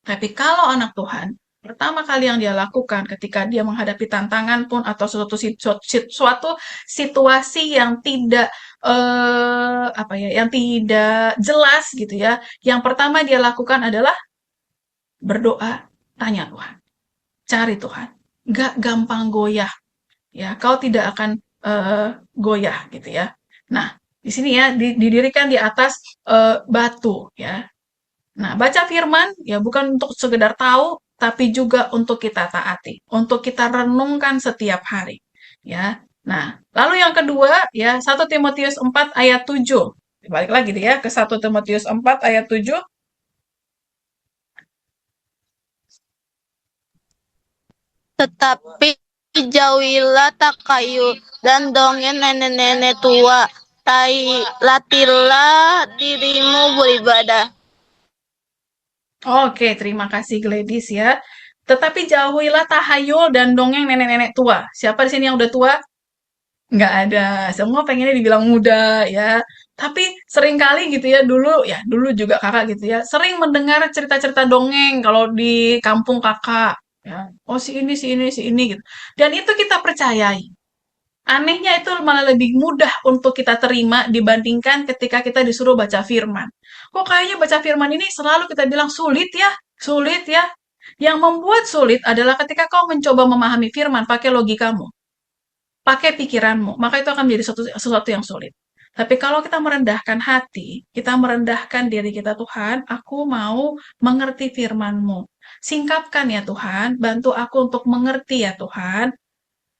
Tapi kalau anak Tuhan, pertama kali yang dia lakukan ketika dia menghadapi tantangan pun atau suatu situasi yang tidak yang tidak jelas gitu ya. Yang pertama dia lakukan adalah berdoa, tanya Tuhan, cari Tuhan. Nggak gampang goyah, ya kau tidak akan goyah gitu ya. Nah di sini ya didirikan di atas batu ya. Nah baca firman ya bukan untuk sekedar tahu, tapi juga untuk kita taati, untuk kita renungkan setiap hari ya. Nah lalu yang kedua ya 1 Timotius 4 ayat 7. Balik lagi deh ya ke 1 Timotius 4 ayat 7. Tetapi jauhilah takayul dan dongeng nenek-nenek tua. Latihlah dirimu beribadah. Oke, terima kasih Gladys ya. Tetapi jauhilah tahayul dan dongeng nenek-nenek tua. Siapa di sini yang udah tua? Nggak ada. Semua pengennya dibilang muda ya. Tapi seringkali gitu ya, dulu juga kakak gitu ya, sering mendengar cerita-cerita dongeng kalau di kampung kakak. Ya. Oh si ini, si ini, si ini gitu. Dan itu kita percayai. Anehnya itu malah lebih mudah untuk kita terima dibandingkan ketika kita disuruh baca firman. Kok kayaknya baca firman ini selalu kita bilang sulit ya, sulit ya. Yang membuat sulit adalah ketika kau mencoba memahami firman pakai logikamu, pakai pikiranmu, maka itu akan menjadi sesuatu yang sulit. Tapi kalau kita merendahkan hati, kita merendahkan diri kita, Tuhan, aku mau mengerti firman-Mu. Singkapkan ya Tuhan, bantu aku untuk mengerti ya Tuhan.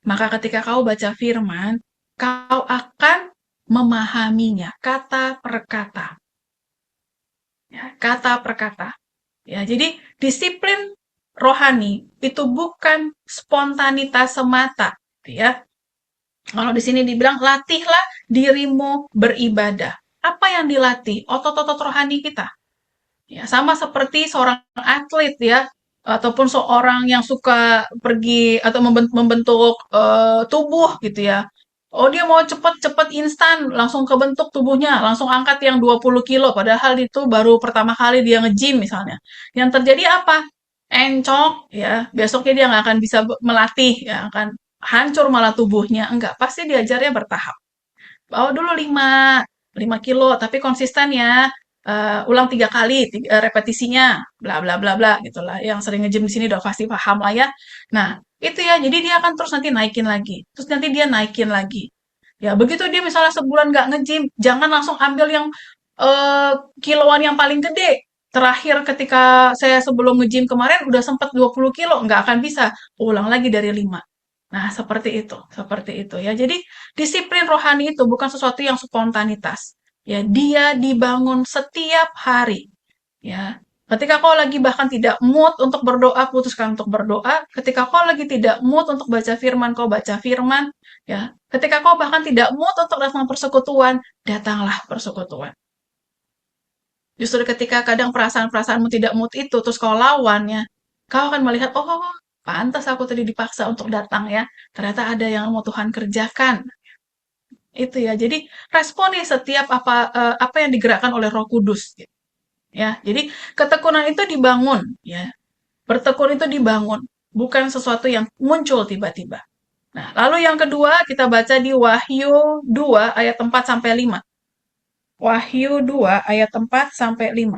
Maka ketika kau baca firman, kau akan memahaminya kata per kata. Ya, kata per kata. Ya, jadi disiplin rohani itu bukan spontanitas semata, ya. Kalau di sini dibilang latihlah dirimu beribadah. Apa yang dilatih? Otot-otot rohani kita. Ya, sama seperti seorang atlet ya, ataupun seorang yang suka pergi atau membentuk tubuh gitu ya. Oh dia mau cepet-cepet instan, langsung kebentuk tubuhnya, langsung angkat yang 20 kilo, padahal itu baru pertama kali dia nge-gym misalnya. Yang terjadi apa? Encok, ya, besoknya dia nggak akan bisa melatih, ya, akan hancur malah tubuhnya. Enggak, pasti diajarnya bertahap. Bawa dulu 5 kilo, tapi konsisten ya. Ulang 3 kali repetisinya, bla bla bla bla gitulah. Yang sering nge-gym di sini udah pasti paham lah ya. Nah, itu ya. Jadi dia akan terus nanti naikin lagi. Terus nanti dia naikin lagi. Ya, begitu dia misalnya sebulan nggak nge-gym, jangan langsung ambil yang kiloan yang paling gede. Terakhir ketika saya sebelum nge-gym kemarin udah sempat 20 kilo, nggak akan bisa. Ulang lagi dari 5. Nah, seperti itu ya. Jadi, disiplin rohani itu bukan sesuatu yang spontanitas. Ya, dia dibangun setiap hari. Ya, ketika kau lagi bahkan tidak mood untuk berdoa, putuskan untuk berdoa. Ketika kau lagi tidak mood untuk baca firman, kau baca firman. Ya, ketika kau bahkan tidak mood untuk datang persekutuan, datanglah persekutuan. Justru ketika kadang perasaan-perasaanmu tidak mood itu, terus kau lawannya, kau akan melihat, oh, pantas aku tadi dipaksa untuk datang ya. Ternyata ada yang mau Tuhan kerjakan. Itu ya. Jadi responi setiap apa yang digerakkan oleh Roh Kudus. Ya. Jadi ketekunan itu dibangun. Ya. Bertekun itu dibangun. Bukan sesuatu yang muncul tiba-tiba. Nah, lalu yang kedua kita baca di Wahyu 2 ayat 4 sampai 5. Wahyu 2 ayat 4 sampai 5.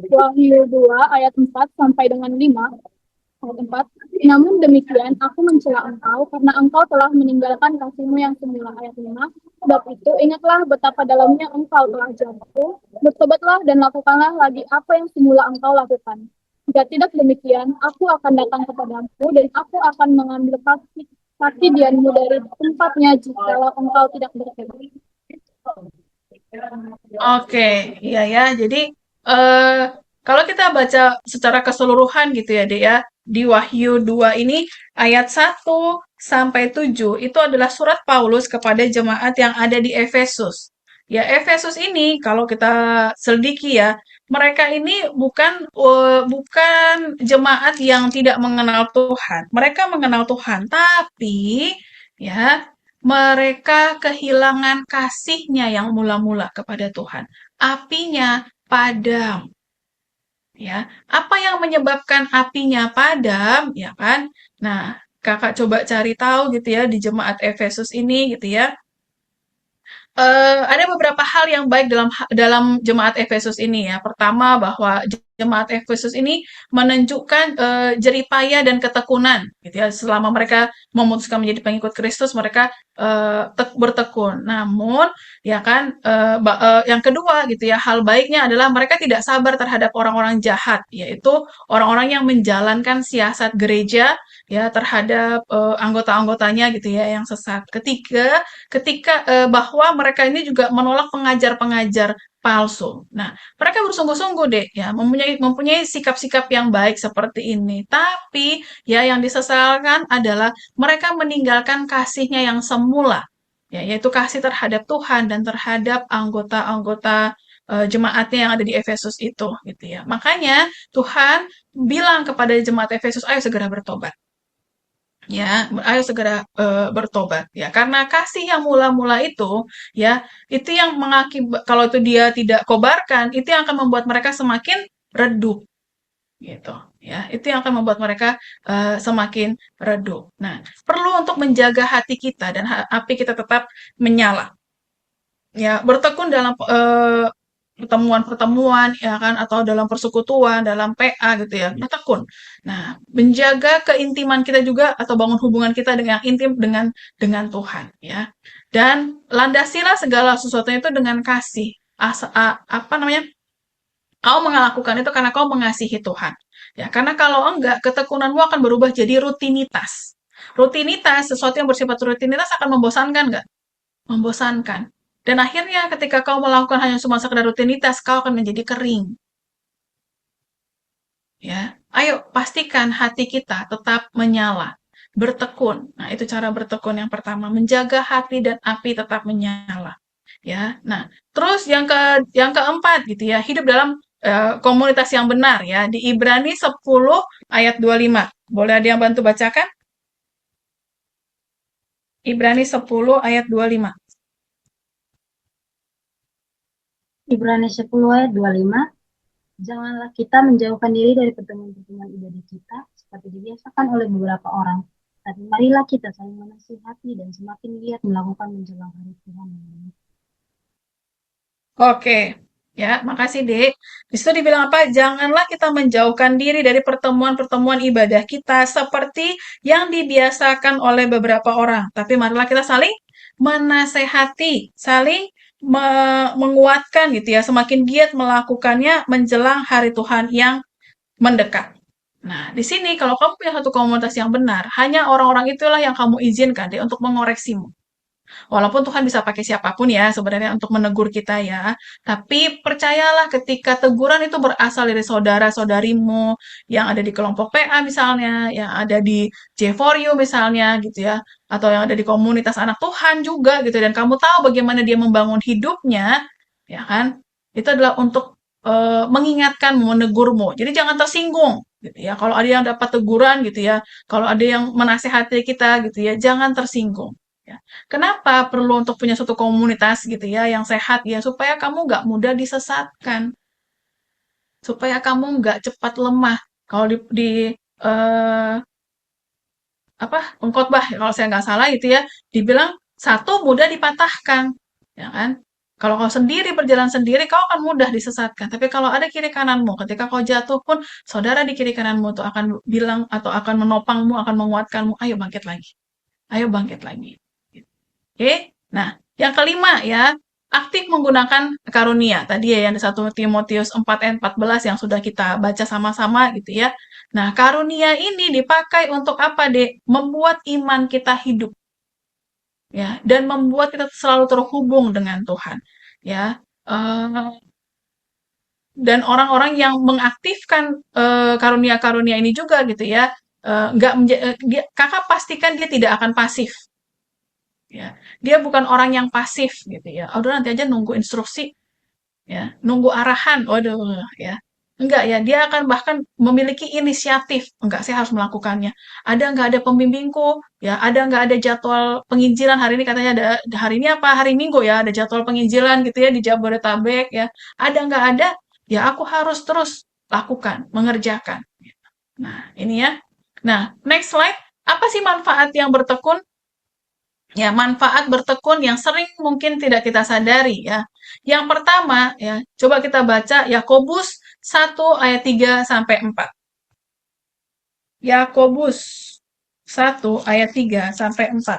Wahyu 2 ayat 4 sampai dengan 5. Ayat 4. Namun demikian aku mencela engkau karena engkau telah meninggalkan kasihmu yang semula. Ayat 5. Sebab itu ingatlah betapa dalamnya engkau telah jatuh. Bertobatlah dan lakukanlah lagi apa yang semula engkau lakukan. Jika tidak demikian, aku akan datang kepadamu dan aku akan mengambil kaki dianmu dari tempatnya jikalau engkau tidak bertobat. Oke, iya ya. Jadi kalau kita baca secara keseluruhan gitu ya, Dek ya, di Wahyu 2 ini ayat 1 sampai 7 itu adalah surat Paulus kepada jemaat yang ada di Efesus. Ya, Efesus ini kalau kita selidiki ya, mereka ini bukan jemaat yang tidak mengenal Tuhan. Mereka mengenal Tuhan, tapi ya mereka kehilangan kasihnya yang mula-mula kepada Tuhan. Apinya padam. Ya, apa yang menyebabkan apinya padam, ya kan? Nah, Kakak coba cari tahu gitu ya di jemaat Efesus ini gitu ya. Ada beberapa hal yang baik dalam jemaat Efesus ini ya. Pertama bahwa jemaat Efesus ini menunjukkan jeripaya dan ketekunan gitu ya. Selama mereka memutuskan menjadi pengikut Kristus, mereka bertekun. Namun ya kan yang kedua gitu ya, hal baiknya adalah mereka tidak sabar terhadap orang-orang jahat, yaitu orang-orang yang menjalankan siasat gereja ya terhadap anggota-anggotanya gitu ya yang sesat. Ketika bahwa mereka ini juga menolak pengajar-pengajar palsu. Nah, mereka bersungguh-sungguh deh ya mempunyai sikap-sikap yang baik seperti ini. Tapi ya yang disesalkan adalah mereka meninggalkan kasihnya yang semula, ya yaitu kasih terhadap Tuhan dan terhadap anggota-anggota jemaatnya yang ada di Efesus itu gitu ya. Makanya Tuhan bilang kepada jemaat Efesus, ayo segera bertobat. Ya, ayo segera bertobat ya. Karena kasih yang mula-mula itu ya, itu yang kalau itu dia tidak kobarkan, itu yang akan membuat mereka semakin redup gitu ya. Itu yang akan membuat mereka semakin redup. Nah, perlu untuk menjaga hati kita dan api kita tetap menyala. Ya, bertekun dalam pertemuan-pertemuan ya kan, atau dalam persekutuan, dalam PA gitu ya, bertekun. Nah, menjaga keintiman kita juga atau bangun hubungan kita dengan intim dengan Tuhan ya. Dan landasilah segala sesuatunya itu dengan kasih. Apa namanya? Kau melakukan itu karena kau mengasihi Tuhan. Ya, karena kalau enggak, ketekunanmu akan berubah jadi rutinitas. Rutinitas, sesuatu yang bersifat rutinitas akan membosankan enggak? Membosankan. Dan akhirnya ketika kau melakukan hanya cuma sekedar rutinitas, kau akan menjadi kering. Ya, ayo pastikan hati kita tetap menyala, bertekun. Nah, itu cara bertekun yang pertama, menjaga hati dan api tetap menyala. Ya, nah, terus yang keempat gitu ya, hidup dalam komunitas yang benar ya. Di Ibrani 10 ayat 25. Boleh ada yang bantu bacakan? Ibrani 10 ayat 25. Ibrani 10 ayat 25. Janganlah kita menjauhkan diri dari pertemuan-pertemuan ibadah kita seperti dibiasakan oleh beberapa orang. Tapi marilah kita saling menasihati dan semakin giat melakukan menjelang hari Tuhan yang ini. Oke, ya, makasih Dek. Di situ dibilang apa? Janganlah kita menjauhkan diri dari pertemuan-pertemuan ibadah kita seperti yang dibiasakan oleh beberapa orang. Tapi marilah kita saling menasehati, saling menguatkan gitu ya, semakin giat melakukannya menjelang hari Tuhan yang mendekat. Nah, di sini kalau kamu punya satu komunitas yang benar, hanya orang-orang itulah yang kamu izinkan deh untuk mengoreksimu. Walaupun Tuhan bisa pakai siapapun ya sebenarnya untuk menegur kita ya. Tapi percayalah ketika teguran itu berasal dari saudara-saudarimu yang ada di kelompok PA misalnya, yang ada di J4U misalnya gitu ya, atau yang ada di komunitas anak Tuhan juga gitu, dan kamu tahu bagaimana dia membangun hidupnya, ya kan? Itu adalah untuk mengingatkanmu, menegurmu. Jadi jangan tersinggung gitu ya. Kalau ada yang dapat teguran gitu ya, kalau ada yang menasehati kita gitu ya, jangan tersinggung. Ya. Kenapa perlu untuk punya suatu komunitas gitu ya yang sehat ya, supaya kamu nggak mudah disesatkan, supaya kamu nggak cepat lemah. Kalau di eh, apa pengkhotbah kalau saya nggak salah gitu ya, dibilang satu mudah dipatahkan, ya kan? Kalau kau sendiri berjalan sendiri, kau akan mudah disesatkan. Tapi kalau ada kiri kananmu, ketika kau jatuh pun, saudara di kiri kananmu itu akan bilang atau akan menopangmu, akan menguatkanmu, ayo bangkit lagi, ayo bangkit lagi. Oke, nah yang kelima ya, aktif menggunakan karunia. Tadi ya yang di 1 Timotius 4 ayat 14 yang sudah kita baca sama-sama gitu ya. Nah, karunia ini dipakai untuk apa, Dek? Membuat iman kita hidup. Ya, dan membuat kita selalu terhubung dengan Tuhan. Ya, dan orang-orang yang mengaktifkan karunia-karunia ini juga gitu ya, kakak pastikan dia tidak akan pasif. Ya, dia bukan orang yang pasif gitu ya. Udah nanti aja nunggu instruksi, ya, nunggu arahan. Waduh, ya. Enggak ya, dia akan bahkan memiliki inisiatif. Enggak, saya harus melakukannya. Ada nggak ada pembimbingku? Ya, ada nggak ada jadwal penginjilan hari ini katanya ada hari ini apa hari Minggu ya, ada jadwal penginjilan gitu ya di Jabodetabek ya. Ada nggak ada? Ya, aku harus terus lakukan, mengerjakan. Nah, ini ya. Nah, next slide. Apa sih manfaat yang bertekun? Ya, manfaat bertekun yang sering mungkin tidak kita sadari ya. Yang pertama ya, coba kita baca Yakobus 1 ayat 3 sampai 4. Yakobus 1 ayat 3 sampai 4.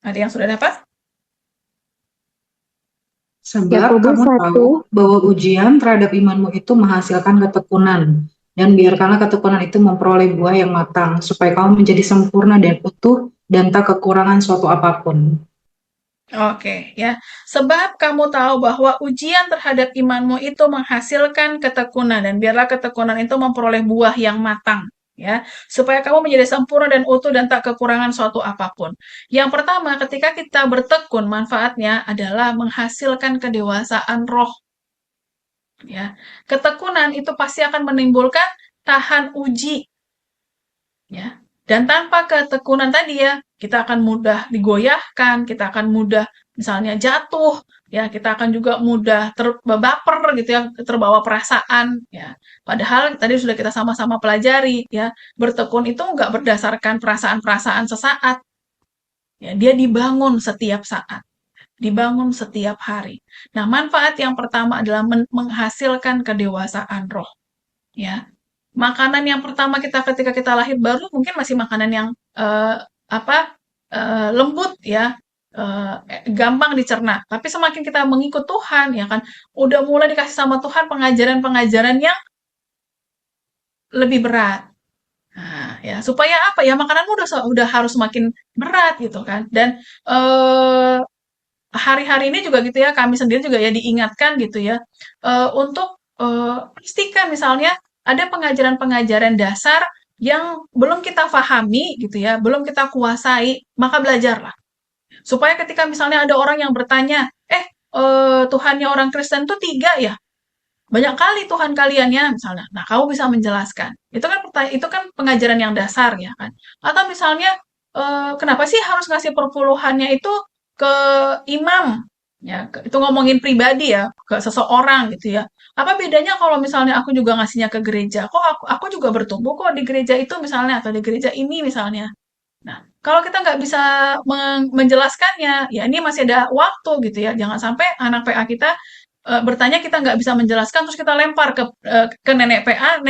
Ada yang sudah dapat? Sebab Yakobus kamu 1 tahu bahwa ujian terhadap imanmu itu menghasilkan ketekunan, dan biarkanlah ketekunan itu memperoleh buah yang matang, supaya kamu menjadi sempurna dan utuh dan tak kekurangan suatu apapun. Oke, ya. Sebab kamu tahu bahwa ujian terhadap imanmu itu menghasilkan ketekunan, dan biarlah ketekunan itu memperoleh buah yang matang, ya, supaya kamu menjadi sempurna dan utuh dan tak kekurangan suatu apapun. Yang pertama, ketika kita bertekun, manfaatnya adalah menghasilkan kedewasaan roh. Ya, ketekunan itu pasti akan menimbulkan tahan uji, ya. Dan tanpa ketekunan tadi ya, kita akan mudah digoyahkan, kita akan mudah misalnya jatuh, ya, kita akan juga mudah terbaper gitu ya, terbawa perasaan, ya. Padahal tadi sudah kita sama-sama pelajari, ya, bertekun itu nggak berdasarkan perasaan-perasaan sesaat, ya, dia dibangun setiap saat, dibangun setiap hari. Nah, manfaat yang pertama adalah menghasilkan kedewasaan roh, ya. Makanan yang pertama kita ketika kita lahir baru mungkin masih makanan yang lembut ya, gampang dicerna. Tapi semakin kita mengikut Tuhan ya kan, udah mulai dikasih sama Tuhan pengajaran-pengajaran yang lebih berat. Nah, ya supaya apa ya makananmu udah harus semakin berat gitu kan. Dan hari-hari ini juga gitu ya, kami sendiri juga ya diingatkan gitu ya, untuk pastikan misalnya ada pengajaran-pengajaran dasar yang belum kita pahami gitu ya, belum kita kuasai, maka belajarlah. Supaya ketika misalnya ada orang yang bertanya, Tuhannya orang Kristen tuh 3 ya? Banyak kali Tuhan kalian ya misalnya. Nah, kamu bisa menjelaskan. Itu kan pengajaran yang dasar ya kan. Atau misalnya kenapa sih harus ngasih perpuluhannya itu ke imam? Ya, itu ngomongin pribadi ya, ke seseorang gitu ya. Apa bedanya kalau misalnya aku juga ngasihnya ke gereja? Kok aku juga bertumbuh kok di gereja itu misalnya atau di gereja ini misalnya. Nah, kalau kita nggak bisa menjelaskannya, ya ini masih ada waktu gitu ya. Jangan sampai anak PA kita bertanya kita nggak bisa menjelaskan, terus kita lempar ke nenek PA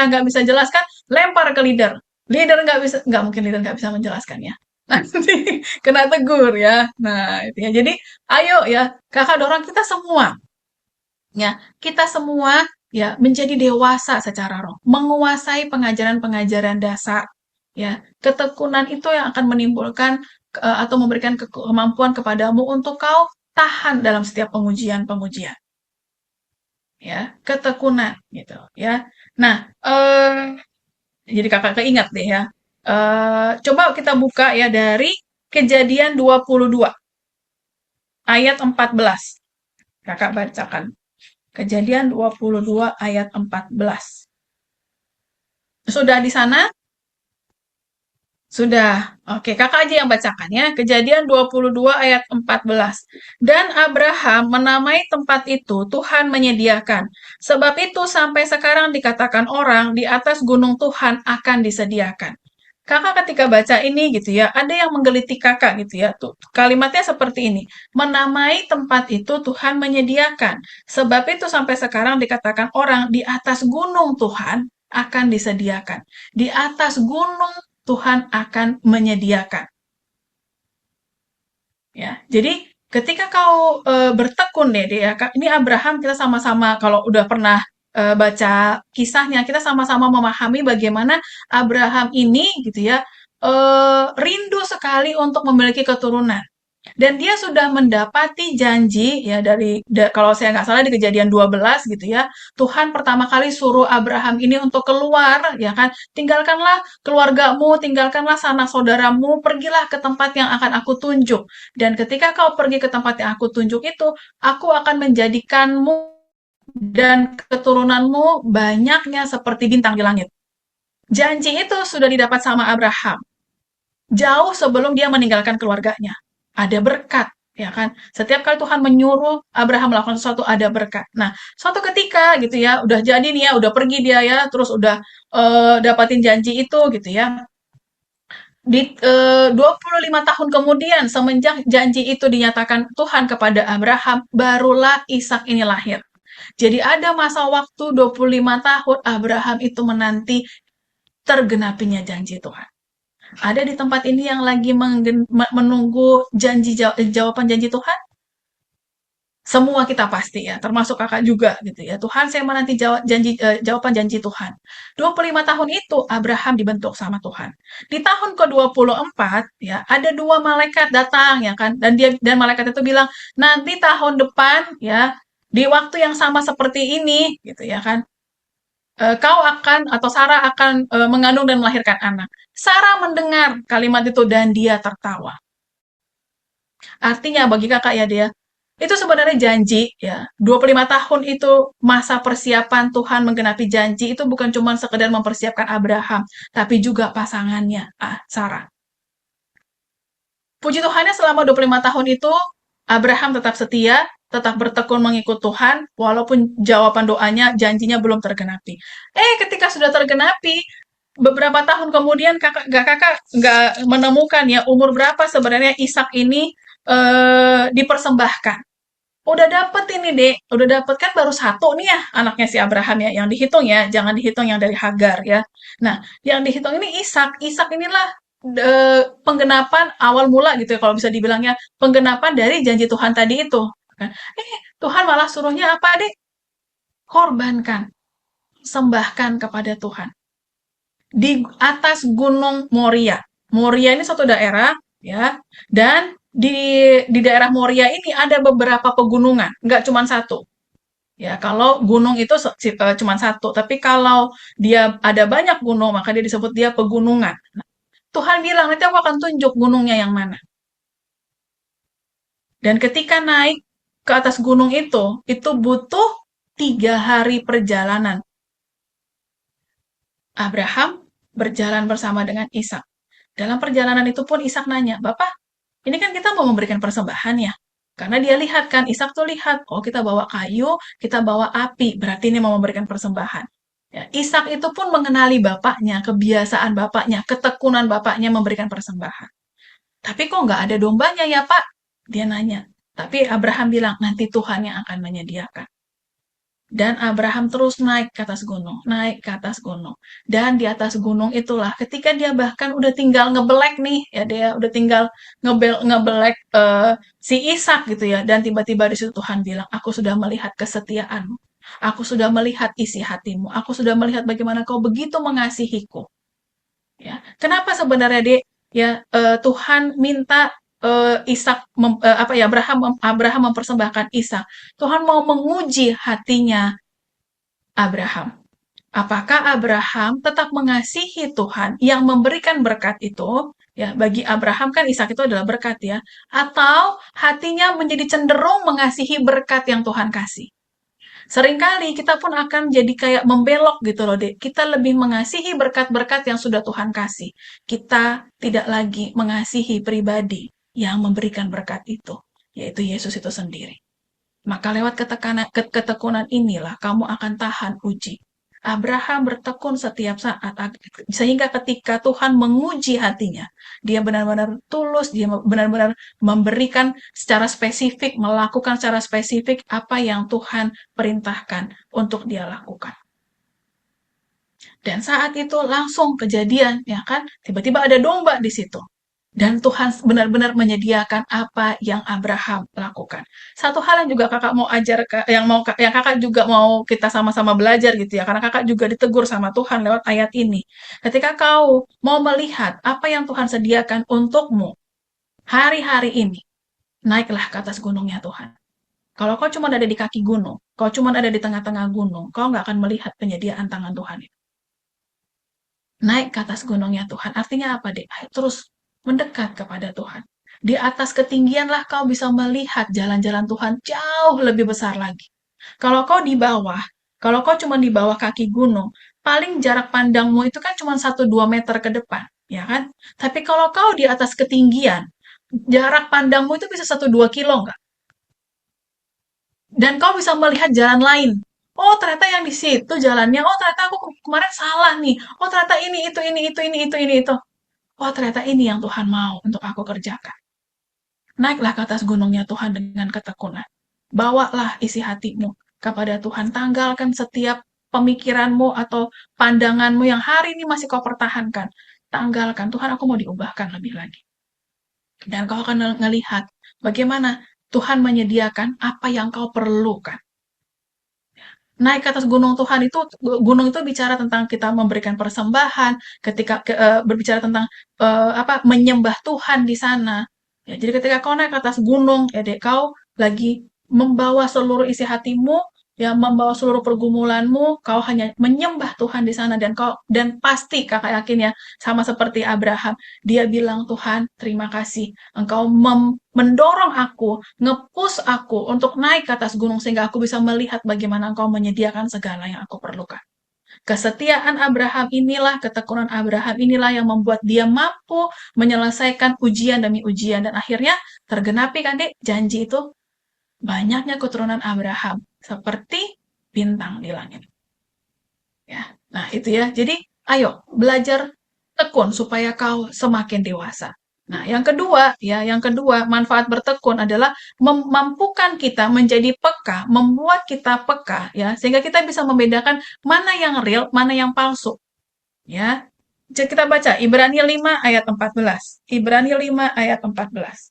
nggak bisa jelaskan, lempar ke leader. Leader nggak mungkin leader nggak bisa menjelaskannya. Nanti kena tegur ya. Nah, itu ya. Jadi, ayo ya, kakak dorong kita semua. Ya, kita semua ya menjadi dewasa secara roh, menguasai pengajaran-pengajaran dasar. Ya, ketekunan itu yang akan menimbulkan atau memberikan kemampuan kepadamu untuk kau tahan dalam setiap pengujian-pengujian. Ya, ketekunan gitu ya. Nah, jadi kakak keingat deh ya. Coba kita buka ya dari Kejadian 22 ayat 14. Kakak bacakan. Kejadian 22 ayat 14. Sudah di sana? Sudah. Oke, kakak aja yang bacakan ya. Kejadian 22 ayat 14. Dan Abraham menamai tempat itu Tuhan menyediakan. Sebab itu sampai sekarang dikatakan orang di atas gunung Tuhan akan disediakan. Kakak ketika baca ini gitu ya, ada yang menggelitik kakak gitu ya. Tuh, kalimatnya seperti ini. Menamai tempat itu Tuhan menyediakan. Sebab itu sampai sekarang dikatakan orang di atas gunung Tuhan akan disediakan. Di atas gunung Tuhan akan menyediakan. Ya, jadi ketika kau bertekun deh ya, ini Abraham kita sama-sama kalau udah pernah baca kisahnya, kita sama-sama memahami bagaimana Abraham ini gitu ya rindu sekali untuk memiliki keturunan. Dan dia sudah mendapati janji ya kalau saya nggak salah di Kejadian 12 gitu ya. Tuhan pertama kali suruh Abraham ini untuk keluar ya kan. Tinggalkanlah keluargamu, tinggalkanlah sanak saudaramu, pergilah ke tempat yang akan aku tunjuk. Dan ketika kau pergi ke tempat yang aku tunjuk itu, aku akan menjadikanmu dan keturunanmu banyaknya seperti bintang di langit. Janji itu sudah didapat sama Abraham jauh sebelum dia meninggalkan keluarganya. Ada berkat, ya kan? Setiap kali Tuhan menyuruh Abraham melakukan sesuatu, ada berkat. Nah, suatu ketika gitu ya, udah jadi nih ya, udah pergi dia ya, terus udah dapatin janji itu gitu ya. Di 25 tahun kemudian semenjak janji itu dinyatakan Tuhan kepada Abraham, barulah Ishak ini lahir. Jadi ada masa waktu 25 tahun Abraham itu menanti tergenapinya janji Tuhan. Ada di tempat ini yang lagi menunggu jawaban janji Tuhan? Semua kita pasti ya, termasuk kakak juga gitu ya. Tuhan, saya menanti jawaban janji Tuhan. 25 tahun itu Abraham dibentuk sama Tuhan. Di tahun ke-24 ya, ada 2 malaikat datang ya kan, dan malaikat itu bilang, "Nanti tahun depan ya, di waktu yang sama seperti ini," gitu ya kan. Kau akan atau Sarah akan mengandung dan melahirkan anak. Sarah mendengar kalimat itu dan dia tertawa. Artinya bagi kakak ya dia, Itu sebenarnya janji ya. 25 tahun itu masa persiapan Tuhan menggenapi janji itu bukan cuma sekedar mempersiapkan Abraham, tapi juga pasangannya, Sarah. Puji Tuhannya selama 25 tahun itu Abraham tetap setia, tetap bertekun mengikut Tuhan, walaupun jawaban doanya, janjinya belum tergenapi. Ketika sudah tergenapi, beberapa tahun kemudian kakak nggak menemukan ya umur berapa sebenarnya Ishak ini dipersembahkan. Udah dapet ini dek, udah dapet kan baru satu nih ya anaknya si Abraham ya, yang dihitung ya, jangan dihitung yang dari Hagar ya. Nah, yang dihitung ini Ishak. Ishak inilah penggenapan awal mula gitu ya, kalau bisa dibilangnya penggenapan dari janji Tuhan tadi itu. Kan. Tuhan malah suruhnya apa dek? Korbankan, sembahkan kepada Tuhan. Di atas Gunung Moria. Moria ini suatu daerah ya, dan di daerah Moria ini ada beberapa pegunungan, nggak cuma satu. Ya, kalau gunung itu cuma satu, tapi kalau dia ada banyak gunung, maka dia disebut dia pegunungan. Nah, Tuhan bilang, nanti aku akan tunjuk gunungnya yang mana. Dan ketika naik ke atas gunung itu butuh 3 hari perjalanan. Abraham berjalan bersama dengan Ishak. Dalam perjalanan itu pun Ishak nanya, Bapak, ini kan kita mau memberikan persembahan ya. Karena dia lihat kan, Ishak tuh lihat, oh kita bawa kayu, kita bawa api, berarti ini mau memberikan persembahan. Ya, Ishak itu pun mengenali bapaknya, kebiasaan bapaknya, ketekunan bapaknya memberikan persembahan. Tapi kok nggak ada dombanya ya Pak? Dia nanya. Tapi Abraham bilang, nanti Tuhan yang akan menyediakan. Dan Abraham terus naik ke atas gunung, naik ke atas gunung. Dan di atas gunung itulah, ketika dia bahkan udah tinggal ngebelek nih, ya dia udah tinggal ngebelek si Ishak gitu ya. Dan tiba-tiba di situ Tuhan bilang, aku sudah melihat kesetiaanmu. Aku sudah melihat isi hatimu. Aku sudah melihat bagaimana kau begitu mengasihiku. Ya, kenapa sebenarnya Dek? Ya, Tuhan minta Abraham mempersembahkan Ishak. Tuhan mau menguji hatinya Abraham. Apakah Abraham tetap mengasihi Tuhan yang memberikan berkat itu? Ya, bagi Abraham kan Ishak itu adalah berkat ya. Atau hatinya menjadi cenderung mengasihi berkat yang Tuhan kasih. Seringkali kita pun akan jadi kayak membelok gitu loh, Dek. Kita lebih mengasihi berkat-berkat yang sudah Tuhan kasih. Kita tidak lagi mengasihi pribadi yang memberikan berkat itu, yaitu Yesus itu sendiri. Maka lewat ketekunan inilah kamu akan tahan uji. Abraham bertekun setiap saat, sehingga ketika Tuhan menguji hatinya, dia benar-benar tulus, dia benar-benar memberikan secara spesifik, melakukan secara spesifik apa yang Tuhan perintahkan untuk dia lakukan. Dan saat itu langsung kejadian, ya kan? Tiba-tiba ada domba di situ. Dan Tuhan benar-benar menyediakan apa yang Abraham lakukan. Satu hal yang juga kakak mau ajar, yang kakak juga mau kita sama-sama belajar gitu ya, karena kakak juga ditegur sama Tuhan lewat ayat ini. Ketika kau mau melihat apa yang Tuhan sediakan untukmu hari-hari ini, naiklah ke atas gunungnya Tuhan. Kalau kau cuma ada di kaki gunung, kau cuma ada di tengah-tengah gunung, kau nggak akan melihat penyediaan tangan Tuhan itu. Naik ke atas gunungnya Tuhan, artinya apa dek? Ayo terus mendekat kepada Tuhan. Di atas ketinggianlah kau bisa melihat jalan-jalan Tuhan jauh lebih besar lagi. Kalau kau di bawah, kalau kau cuma di bawah kaki gunung, paling jarak pandangmu itu kan cuma 1-2 meter ke depan, ya kan? Tapi kalau kau di atas ketinggian, jarak pandangmu itu bisa 1-2 kilo enggak? Dan kau bisa melihat jalan lain. Oh, ternyata yang di situ jalannya, oh ternyata aku kemarin salah nih. Oh, ternyata ini, itu. Oh, ternyata ini yang Tuhan mau untuk aku kerjakan. Naiklah ke atas gunungnya Tuhan dengan ketekunan. Bawalah isi hatimu kepada Tuhan. Tanggalkan setiap pemikiranmu atau pandanganmu yang hari ini masih kau pertahankan. Tanggalkan. Tuhan, aku mau diubahkan lebih lagi. Dan kau akan melihat bagaimana Tuhan menyediakan apa yang kau perlukan. Naik ke atas gunung Tuhan itu, gunung itu bicara tentang kita memberikan persembahan, ketika berbicara tentang menyembah Tuhan di sana. Ya, jadi ketika kau naik ke atas gunung, ya dek, kau lagi membawa seluruh isi hatimu ya membawa seluruh pergumulanmu, kau hanya menyembah Tuhan di sana dan pasti kakak yakin ya sama seperti Abraham, dia bilang Tuhan terima kasih, engkau mendorong aku, nge-push aku untuk naik ke atas gunung sehingga aku bisa melihat bagaimana engkau menyediakan segala yang aku perlukan. Kesetiaan Abraham inilah, ketekunan Abraham inilah yang membuat dia mampu menyelesaikan ujian demi ujian dan akhirnya tergenapi kan Dek janji itu, banyaknya keturunan Abraham seperti bintang di langit. Ya. Nah, itu ya. Jadi, ayo belajar tekun supaya kau semakin dewasa. Nah, yang kedua, manfaat bertekun adalah memampukan kita menjadi peka, membuat kita peka ya, sehingga kita bisa membedakan mana yang real, mana yang palsu. Ya. Jadi kita baca Ibrani 5 ayat 14. Ibrani 5 ayat 14.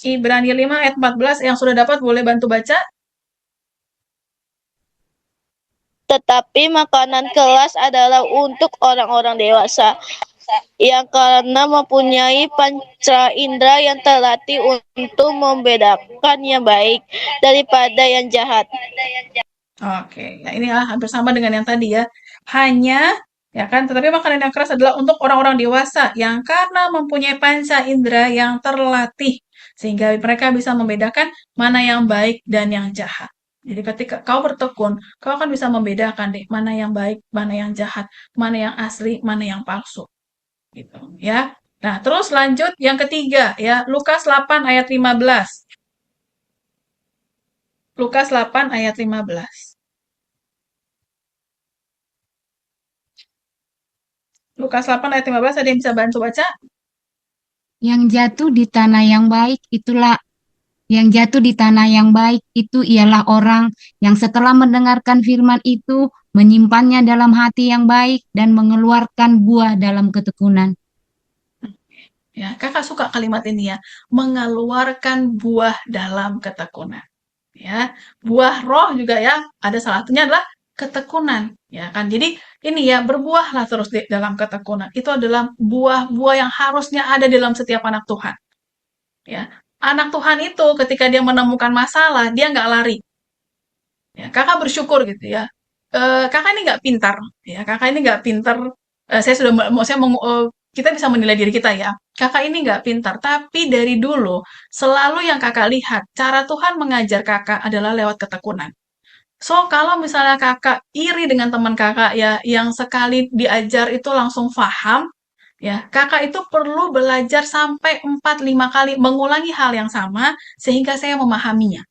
Ibrani 5 ayat 14 yang sudah dapat boleh bantu baca. Tetapi makanan keras adalah untuk orang-orang dewasa yang karena mempunyai panca indera yang terlatih untuk membedakan yang baik daripada yang jahat. Oke, ya ini hampir sama dengan yang tadi ya. Hanya, ya kan, tetapi makanan yang keras adalah untuk orang-orang dewasa yang karena mempunyai panca indera yang terlatih, sehingga mereka bisa membedakan mana yang baik dan yang jahat. Jadi ketika kau bertekun, kau akan bisa membedakan deh mana yang baik, mana yang jahat, mana yang asli, mana yang palsu. Gitu, ya. Nah, terus lanjut yang ketiga ya, Lukas 8 ayat 15. Lukas 8 ayat 15. Lukas 8 ayat 15, ada yang bisa bantu baca? Yang jatuh di tanah yang baik itu ialah orang yang setelah mendengarkan firman itu menyimpannya dalam hati yang baik dan mengeluarkan buah dalam ketekunan. Ya, kakak suka kalimat ini ya, mengeluarkan buah dalam ketekunan. Ya, buah roh juga ya, ada salah satunya adalah ketekunan, ya kan? Jadi ini ya, berbuahlah terus di dalam ketekunan. Itu adalah buah-buah yang harusnya ada dalam setiap anak Tuhan. Ya, anak Tuhan itu ketika dia menemukan masalah, dia nggak lari. Ya, kakak bersyukur gitu ya. Kakak ini nggak pintar, ya. Kakak ini nggak pintar. Saya sudah, kita bisa menilai diri kita ya. Kakak ini nggak pintar, tapi dari dulu selalu yang kakak lihat cara Tuhan mengajar kakak adalah lewat ketekunan. So kalau misalnya kakak iri dengan teman kakak ya, yang sekali diajar itu langsung paham, ya kakak itu perlu belajar sampai 4-5 kali mengulangi hal yang sama sehingga saya memahaminya.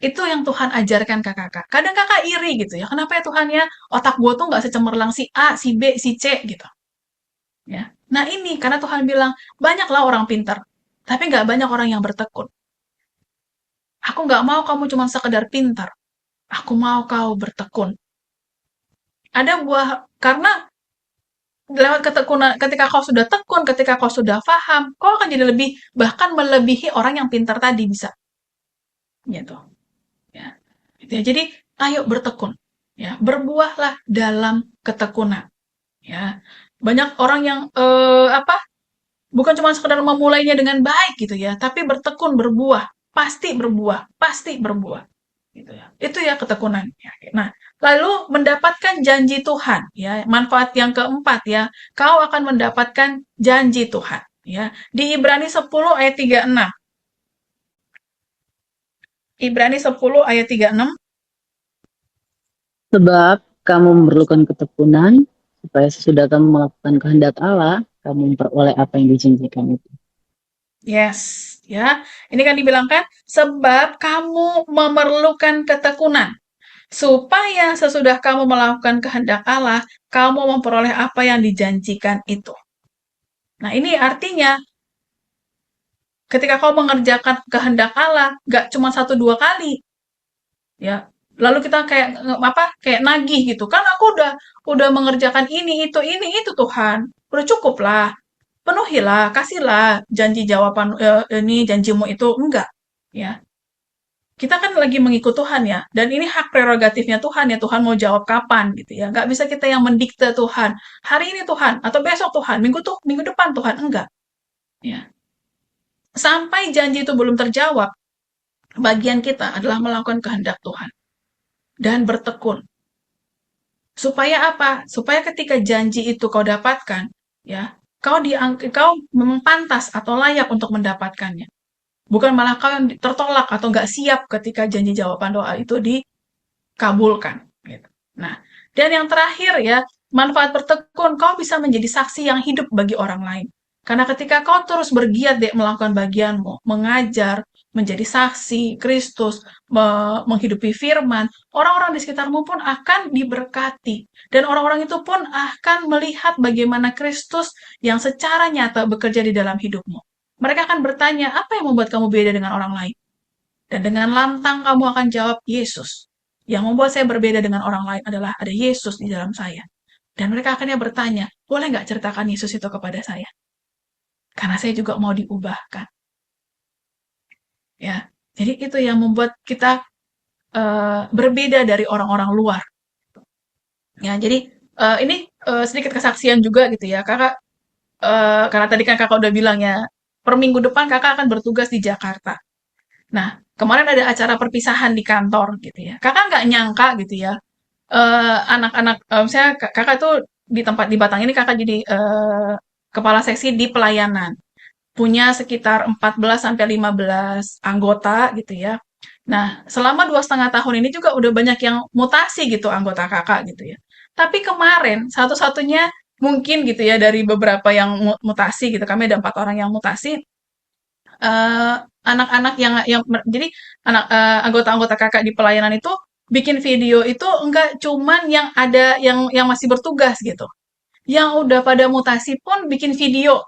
Itu yang Tuhan ajarkan ke kakak. Kadang kakak iri gitu ya. Kenapa ya Tuhan ya, otak gue tuh nggak secemerlang si A, si B, si C gitu. Ya. Nah ini karena Tuhan bilang, banyaklah orang pintar, tapi nggak banyak orang yang bertekun. Aku nggak mau kamu cuma sekedar pintar. Aku mau kau bertekun. Ada karena lewat ketekunan, ketika kau sudah tekun, ketika kau sudah paham, kau akan jadi lebih, bahkan melebihi orang yang pintar tadi bisa. Gitu. Ya. Gitu ya. Jadi, ayo bertekun. Ya, berbuahlah dalam ketekunan. Ya. Banyak orang yang bukan cuma sekedar memulainya dengan baik gitu ya, tapi bertekun berbuah, pasti berbuah, pasti berbuah. Gitu ya. Itu ya ketekunan. Ya. Nah, lalu mendapatkan janji Tuhan ya. Manfaat yang keempat ya, kau akan mendapatkan janji Tuhan ya. Di Ibrani 10 ayat 36. Ibrani 10 ayat 36. Sebab kamu memerlukan ketekunan, supaya sesudah kamu melakukan kehendak Allah, kamu memperoleh apa yang dijanjikan itu. Yes, ya. Ini kan dibilangkan, sebab kamu memerlukan ketekunan, supaya sesudah kamu melakukan kehendak Allah, kamu memperoleh apa yang dijanjikan itu. Nah, ini artinya, ketika kau mengerjakan kehendak Allah, gak cuma 1-2 kali, ya. Lalu kita kayak nagih gitu kan, aku udah mengerjakan ini itu Tuhan, udah cukup lah, penuhilah, kasihlah janji jawaban ini janjimu itu enggak, ya. Kita kan lagi mengikut Tuhan ya, dan ini hak prerogatifnya Tuhan ya, Tuhan mau jawab kapan gitu ya, nggak bisa kita yang mendikte Tuhan, hari ini Tuhan, atau besok Tuhan, minggu depan Tuhan, enggak, ya. sampai janji itu belum terjawab, bagian kita adalah melakukan kehendak Tuhan dan bertekun. Supaya apa? Supaya ketika janji itu kau dapatkan, ya, kau pantas atau layak untuk mendapatkannya. Bukan malah kau yang tertolak atau nggak siap ketika janji jawaban doa itu dikabulkan. Gitu. Nah, dan yang terakhir ya, manfaat bertekun, kau bisa menjadi saksi yang hidup bagi orang lain. Karena ketika kau terus bergiat melakukan bagianmu, mengajar, menjadi saksi Kristus, menghidupi firman, orang-orang di sekitarmu pun akan diberkati. Dan orang-orang itu pun akan melihat bagaimana Kristus yang secara nyata bekerja di dalam hidupmu. Mereka akan bertanya, apa yang membuat kamu beda dengan orang lain? Dan dengan lantang kamu akan jawab, Yesus. Yang membuat saya berbeda dengan orang lain adalah ada Yesus di dalam saya. Dan mereka akhirnya bertanya, boleh nggak ceritakan Yesus itu kepada saya? Karena saya juga mau diubahkan. Ya, jadi itu yang membuat kita berbeda dari orang-orang luar. Ya, jadi ini sedikit kesaksian juga gitu ya, kakak. Karena tadi kan kakak udah bilang ya, per minggu depan kakak akan bertugas di Jakarta. Nah, kemarin ada acara perpisahan di kantor gitu ya. Kakak nggak nyangka gitu ya, anak-anak, misalnya kakak tuh di tempat di Batang ini kakak jadi kepala seksi di pelayanan. Punya sekitar 14 sampai 15 anggota gitu ya. Nah, selama 2,5 tahun ini juga udah banyak yang mutasi gitu anggota kakak gitu ya. Tapi kemarin satu-satunya mungkin gitu ya dari beberapa yang mutasi gitu, kami ada 4 orang yang mutasi. Anak-anak jadi anggota-anggota kakak di pelayanan itu bikin video itu enggak cuman yang ada yang masih bertugas gitu. Yang udah pada mutasi pun bikin video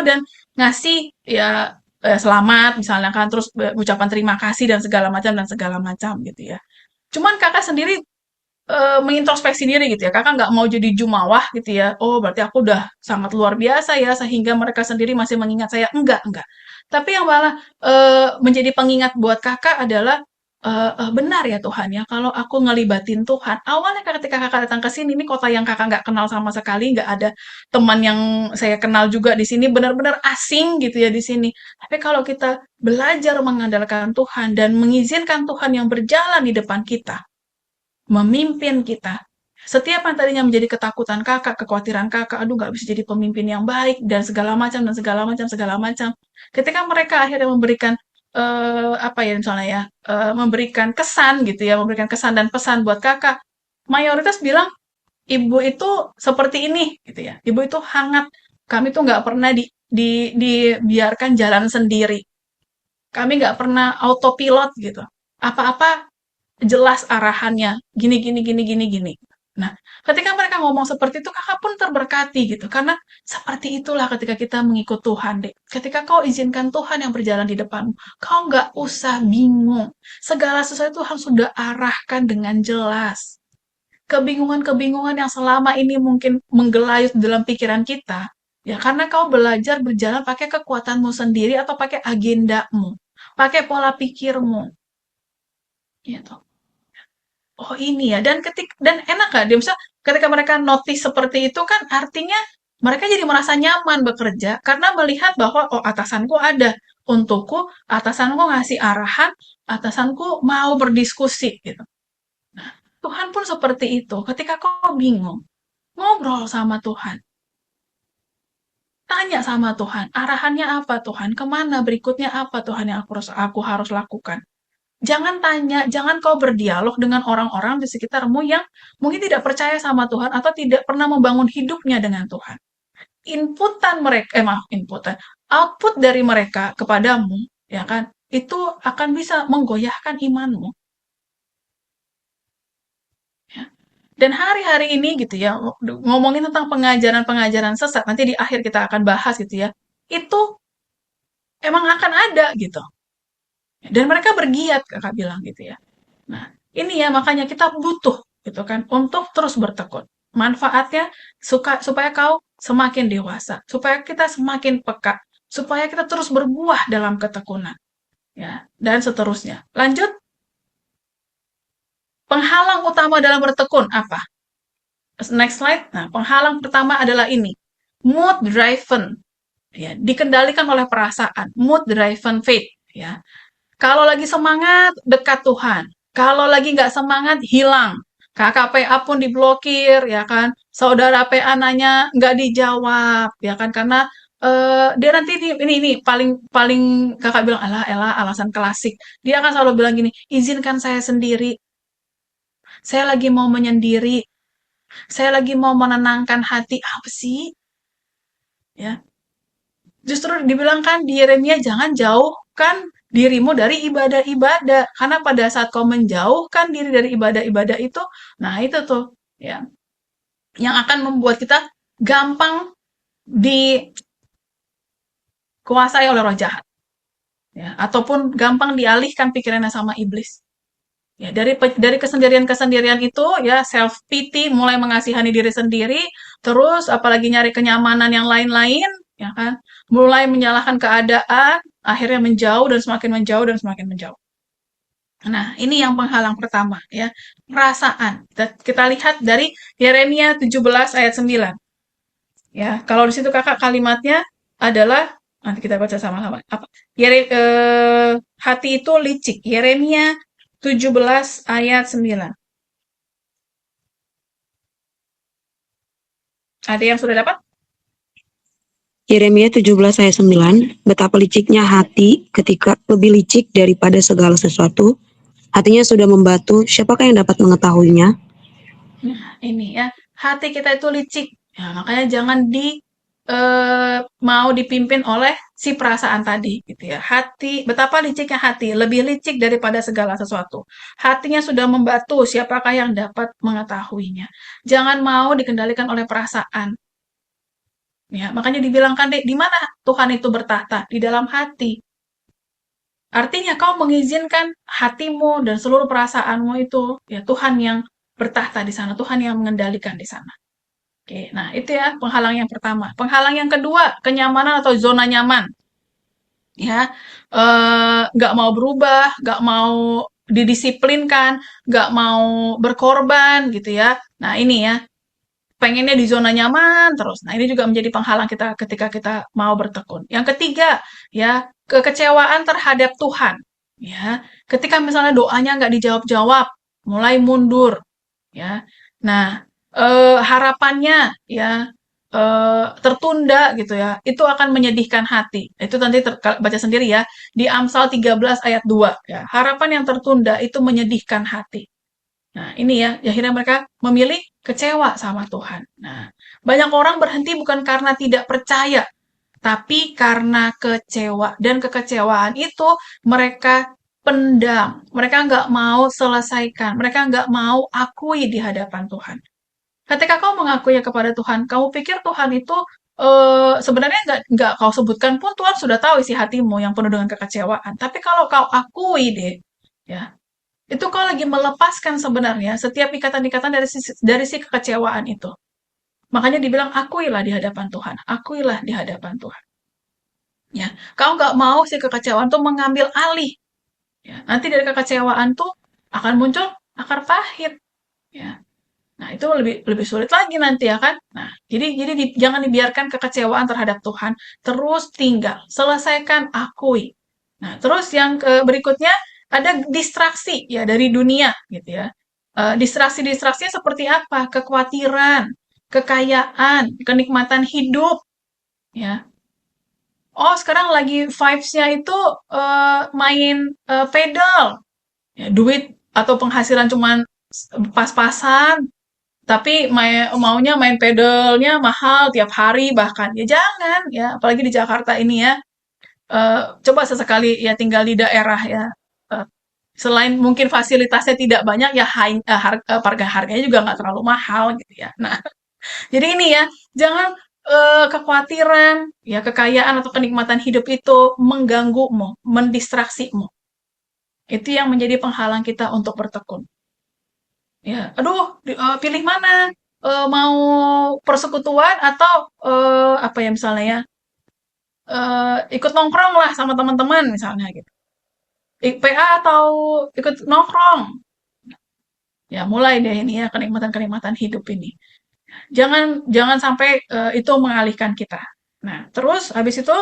dan ngasih ya selamat misalnya kan, terus ucapan terima kasih dan segala macam gitu ya. Cuman kakak sendiri mengintrospeksi diri gitu ya, kakak nggak mau jadi jumawah gitu ya, oh berarti aku udah sangat luar biasa ya sehingga mereka sendiri masih mengingat saya, enggak, tapi yang malah menjadi pengingat buat kakak adalah benar ya Tuhan ya, kalau aku ngelibatin Tuhan, awalnya ketika kakak datang ke sini, ini kota yang kakak nggak kenal sama sekali, nggak ada teman yang saya kenal juga di sini, benar-benar asing gitu ya di sini. Tapi kalau kita belajar mengandalkan Tuhan dan mengizinkan Tuhan yang berjalan di depan kita, memimpin kita. Setiap yang tadinya menjadi ketakutan kakak, kekhawatiran kakak, aduh nggak bisa jadi pemimpin yang baik, dan segala macam, dan segala macam, segala macam. Ketika mereka akhirnya memberikan, apa ya misalnya ya, memberikan kesan gitu ya, memberikan kesan dan pesan buat kakak, mayoritas bilang, ibu itu seperti ini, gitu ya. Ibu itu hangat, kami tuh nggak pernah dibiarkan jalan sendiri. Kami nggak pernah autopilot gitu. Apa-apa jelas arahannya, gini, gini, gini, gini, gini. Nah, ketika mereka ngomong seperti itu, kakak pun terberkati gitu. Karena seperti itulah ketika kita mengikut Tuhan, dek. Ketika kau izinkan Tuhan yang berjalan di depanmu, kau nggak usah bingung. Segala sesuatu Tuhan sudah arahkan dengan jelas. Kebingungan-kebingungan yang selama ini mungkin menggelayut dalam pikiran kita, ya karena kau belajar berjalan pakai kekuatanmu sendiri atau pakai agendamu, pakai pola pikirmu. Gitu. Oh ini ya, dan enak gak dia bisa ketika mereka notice seperti itu kan artinya mereka jadi merasa nyaman bekerja karena melihat bahwa oh atasanku ada untukku, atasanku ngasih arahan, atasanku mau berdiskusi gitu. Nah, Tuhan pun seperti itu. Ketika kau bingung, ngobrol sama Tuhan. Tanya sama Tuhan, arahannya apa Tuhan? Kemana berikutnya apa Tuhan yang aku harus lakukan? Jangan tanya, jangan kau berdialog dengan orang-orang di sekitarmu yang mungkin tidak percaya sama Tuhan atau tidak pernah membangun hidupnya dengan Tuhan. Output dari mereka kepadamu, ya kan, itu akan bisa menggoyahkan imanmu. Ya. Dan hari-hari ini gitu ya, ngomongin tentang pengajaran-pengajaran sesat, nanti di akhir kita akan bahas gitu ya, itu emang akan ada gitu. Dan mereka bergiat, kakak bilang gitu ya. Nah, ini ya makanya kita butuh gitu kan untuk terus bertekun. Manfaatnya supaya kau semakin dewasa, supaya kita semakin peka, supaya kita terus berbuah dalam ketekunan. Ya, dan seterusnya. Lanjut. Penghalang utama dalam bertekun apa? Next slide. Nah, penghalang pertama adalah ini. Mood driven. Ya, dikendalikan oleh perasaan, mood driven faith, ya. Kalau lagi semangat, dekat Tuhan. Kalau lagi nggak semangat, hilang. Kakak PA pun diblokir, ya kan. Saudara PA nanya, nggak dijawab, ya kan. Karena dia nanti ini paling paling kakak bilang, alah, elah, alasan klasik. Dia akan selalu bilang gini, izinkan saya sendiri. Saya lagi mau menyendiri. Saya lagi mau menenangkan hati. Apa sih? Ya, justru dibilang kan di Yeremia, jangan jauhkan dirimu dari ibadah-ibadah. Karena pada saat kau menjauhkan diri dari ibadah-ibadah itu, nah itu tuh ya yang akan membuat kita gampang dikuasai oleh roh jahat. Ya, ataupun gampang dialihkan pikirannya sama iblis. Ya, dari kesendirian-kesendirian itu ya self pity, mulai mengasihani diri sendiri, terus apalagi nyari kenyamanan yang lain-lain, ya kan? Mulai menyalahkan keadaan, akhirnya menjauh dan semakin menjauh dan semakin menjauh. Nah, ini yang penghalang pertama ya, perasaan. Kita lihat dari Yeremia 17 ayat 9. Ya, kalau di situ Kakak kalimatnya adalah nanti kita baca sama-sama. Apa? Hati itu licik. Yeremia 17 ayat 9. Ada yang sudah dapat? Yeremia 17 ayat 9, betapa liciknya hati ketika lebih licik daripada segala sesuatu. Hatinya sudah membatu, siapakah yang dapat mengetahuinya? Nah, ini ya, hati kita itu licik. Ya, makanya jangan mau dipimpin oleh si perasaan tadi gitu ya. Hati, betapa liciknya hati, lebih licik daripada segala sesuatu. Hatinya sudah membatu, siapakah yang dapat mengetahuinya? Jangan mau dikendalikan oleh perasaan. Ya, makanya dibilangkan di mana Tuhan itu bertahta? Di dalam hati. Artinya kau mengizinkan hatimu dan seluruh perasaanmu itu ya Tuhan yang bertahta di sana, Tuhan yang mengendalikan di sana. Oke, nah itu ya penghalang yang pertama. Penghalang yang kedua, kenyamanan atau zona nyaman. Ya, nggak mau berubah, nggak mau didisiplinkan, nggak mau berkorban gitu ya. Nah ini ya, pengennya di zona nyaman terus. Nah ini juga menjadi penghalang kita ketika kita mau bertekun. Yang ketiga, ya kekecewaan terhadap Tuhan. Ya, ketika misalnya doanya nggak dijawab-jawab, mulai mundur. Ya, nah harapannya ya tertunda gitu ya, itu akan menyedihkan hati. Itu nanti baca sendiri ya di Amsal 13 ayat 2 ya. Harapan yang tertunda itu menyedihkan hati. Nah, ini ya, akhirnya mereka memilih kecewa sama Tuhan. Nah, banyak orang berhenti bukan karena tidak percaya, tapi karena kecewa. Dan kekecewaan itu mereka pendam. Mereka nggak mau selesaikan. Mereka nggak mau akui di hadapan Tuhan. Ketika kau mengakuinya kepada Tuhan, kamu pikir Tuhan itu sebenarnya nggak kau sebutkan pun Tuhan sudah tahu isi hatimu yang penuh dengan kekecewaan. Tapi kalau kau akui deh, ya itu kau lagi melepaskan sebenarnya setiap ikatan-ikatan dari si kekecewaan itu. Makanya dibilang akuilah di hadapan Tuhan, akuilah di hadapan Tuhan. Ya, kau nggak mau si kekecewaan tuh mengambil alih. Ya, nanti dari kekecewaan tuh akan muncul akar pahit. Ya, nah, itu lebih lebih sulit lagi nanti ya kan. Nah, jadi jangan dibiarkan kekecewaan terhadap Tuhan terus tinggal. Selesaikan, akui. Nah, terus yang berikutnya ada distraksi ya dari dunia gitu ya. Distraksi-distraksinya seperti apa? Kekhawatiran, kekayaan, kenikmatan hidup ya. Oh, sekarang lagi vibes-nya itu main pedal. Ya, duit atau penghasilan cuman pas-pasan, tapi maunya main pedalnya mahal tiap hari bahkan. Ya jangan ya, apalagi di Jakarta ini ya. Coba sesekali ya tinggal di daerah ya. Eh, Selain mungkin fasilitasnya tidak banyak ya harga-harganya juga nggak terlalu mahal gitu ya. Nah, jadi ini ya, jangan kekhawatiran, ya kekayaan atau kenikmatan hidup itu mengganggumu, mendistraksimu. Itu yang menjadi penghalang kita untuk bertekun. Ya, aduh, pilih mana? Mau persekutuan atau apa ya misalnya ya, ikut nongkrong lah sama teman-teman misalnya gitu. PA atau ikut nongkrong. Ya, mulai deh ini ya kenikmatan-kenikmatan hidup ini. Jangan jangan sampai itu mengalihkan kita. Nah, terus habis itu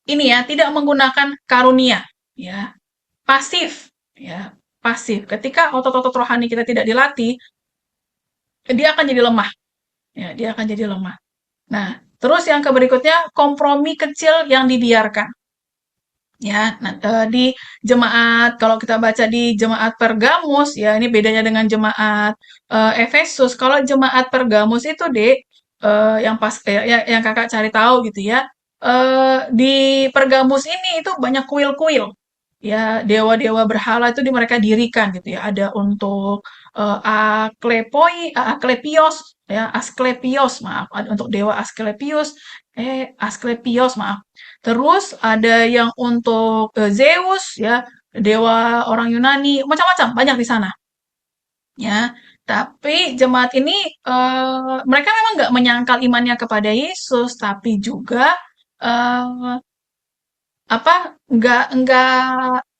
ini ya, tidak menggunakan karunia, ya, pasif, ya, pasif. Ketika otot-otot rohani kita tidak dilatih, dia akan jadi lemah, ya, dia akan jadi lemah. Nah, terus yang berikutnya kompromi kecil yang dibiarkan. Ya, nah, di jemaat kalau kita baca di jemaat Pergamus ya ini bedanya dengan jemaat Efesus. Kalau jemaat Pergamus itu Dek yang pas yang Kakak cari tahu gitu ya. Di Pergamus ini itu banyak kuil-kuil. Ya, dewa-dewa berhala itu mereka dirikan gitu ya. Ada untuk Aklepios ya, Asklepios maaf, ada untuk dewa Asklepios maaf. Terus ada yang untuk Zeus ya, dewa orang Yunani, macam-macam banyak di sana. Ya, tapi jemaat ini mereka memang nggak menyangkal imannya kepada Yesus, tapi juga eh,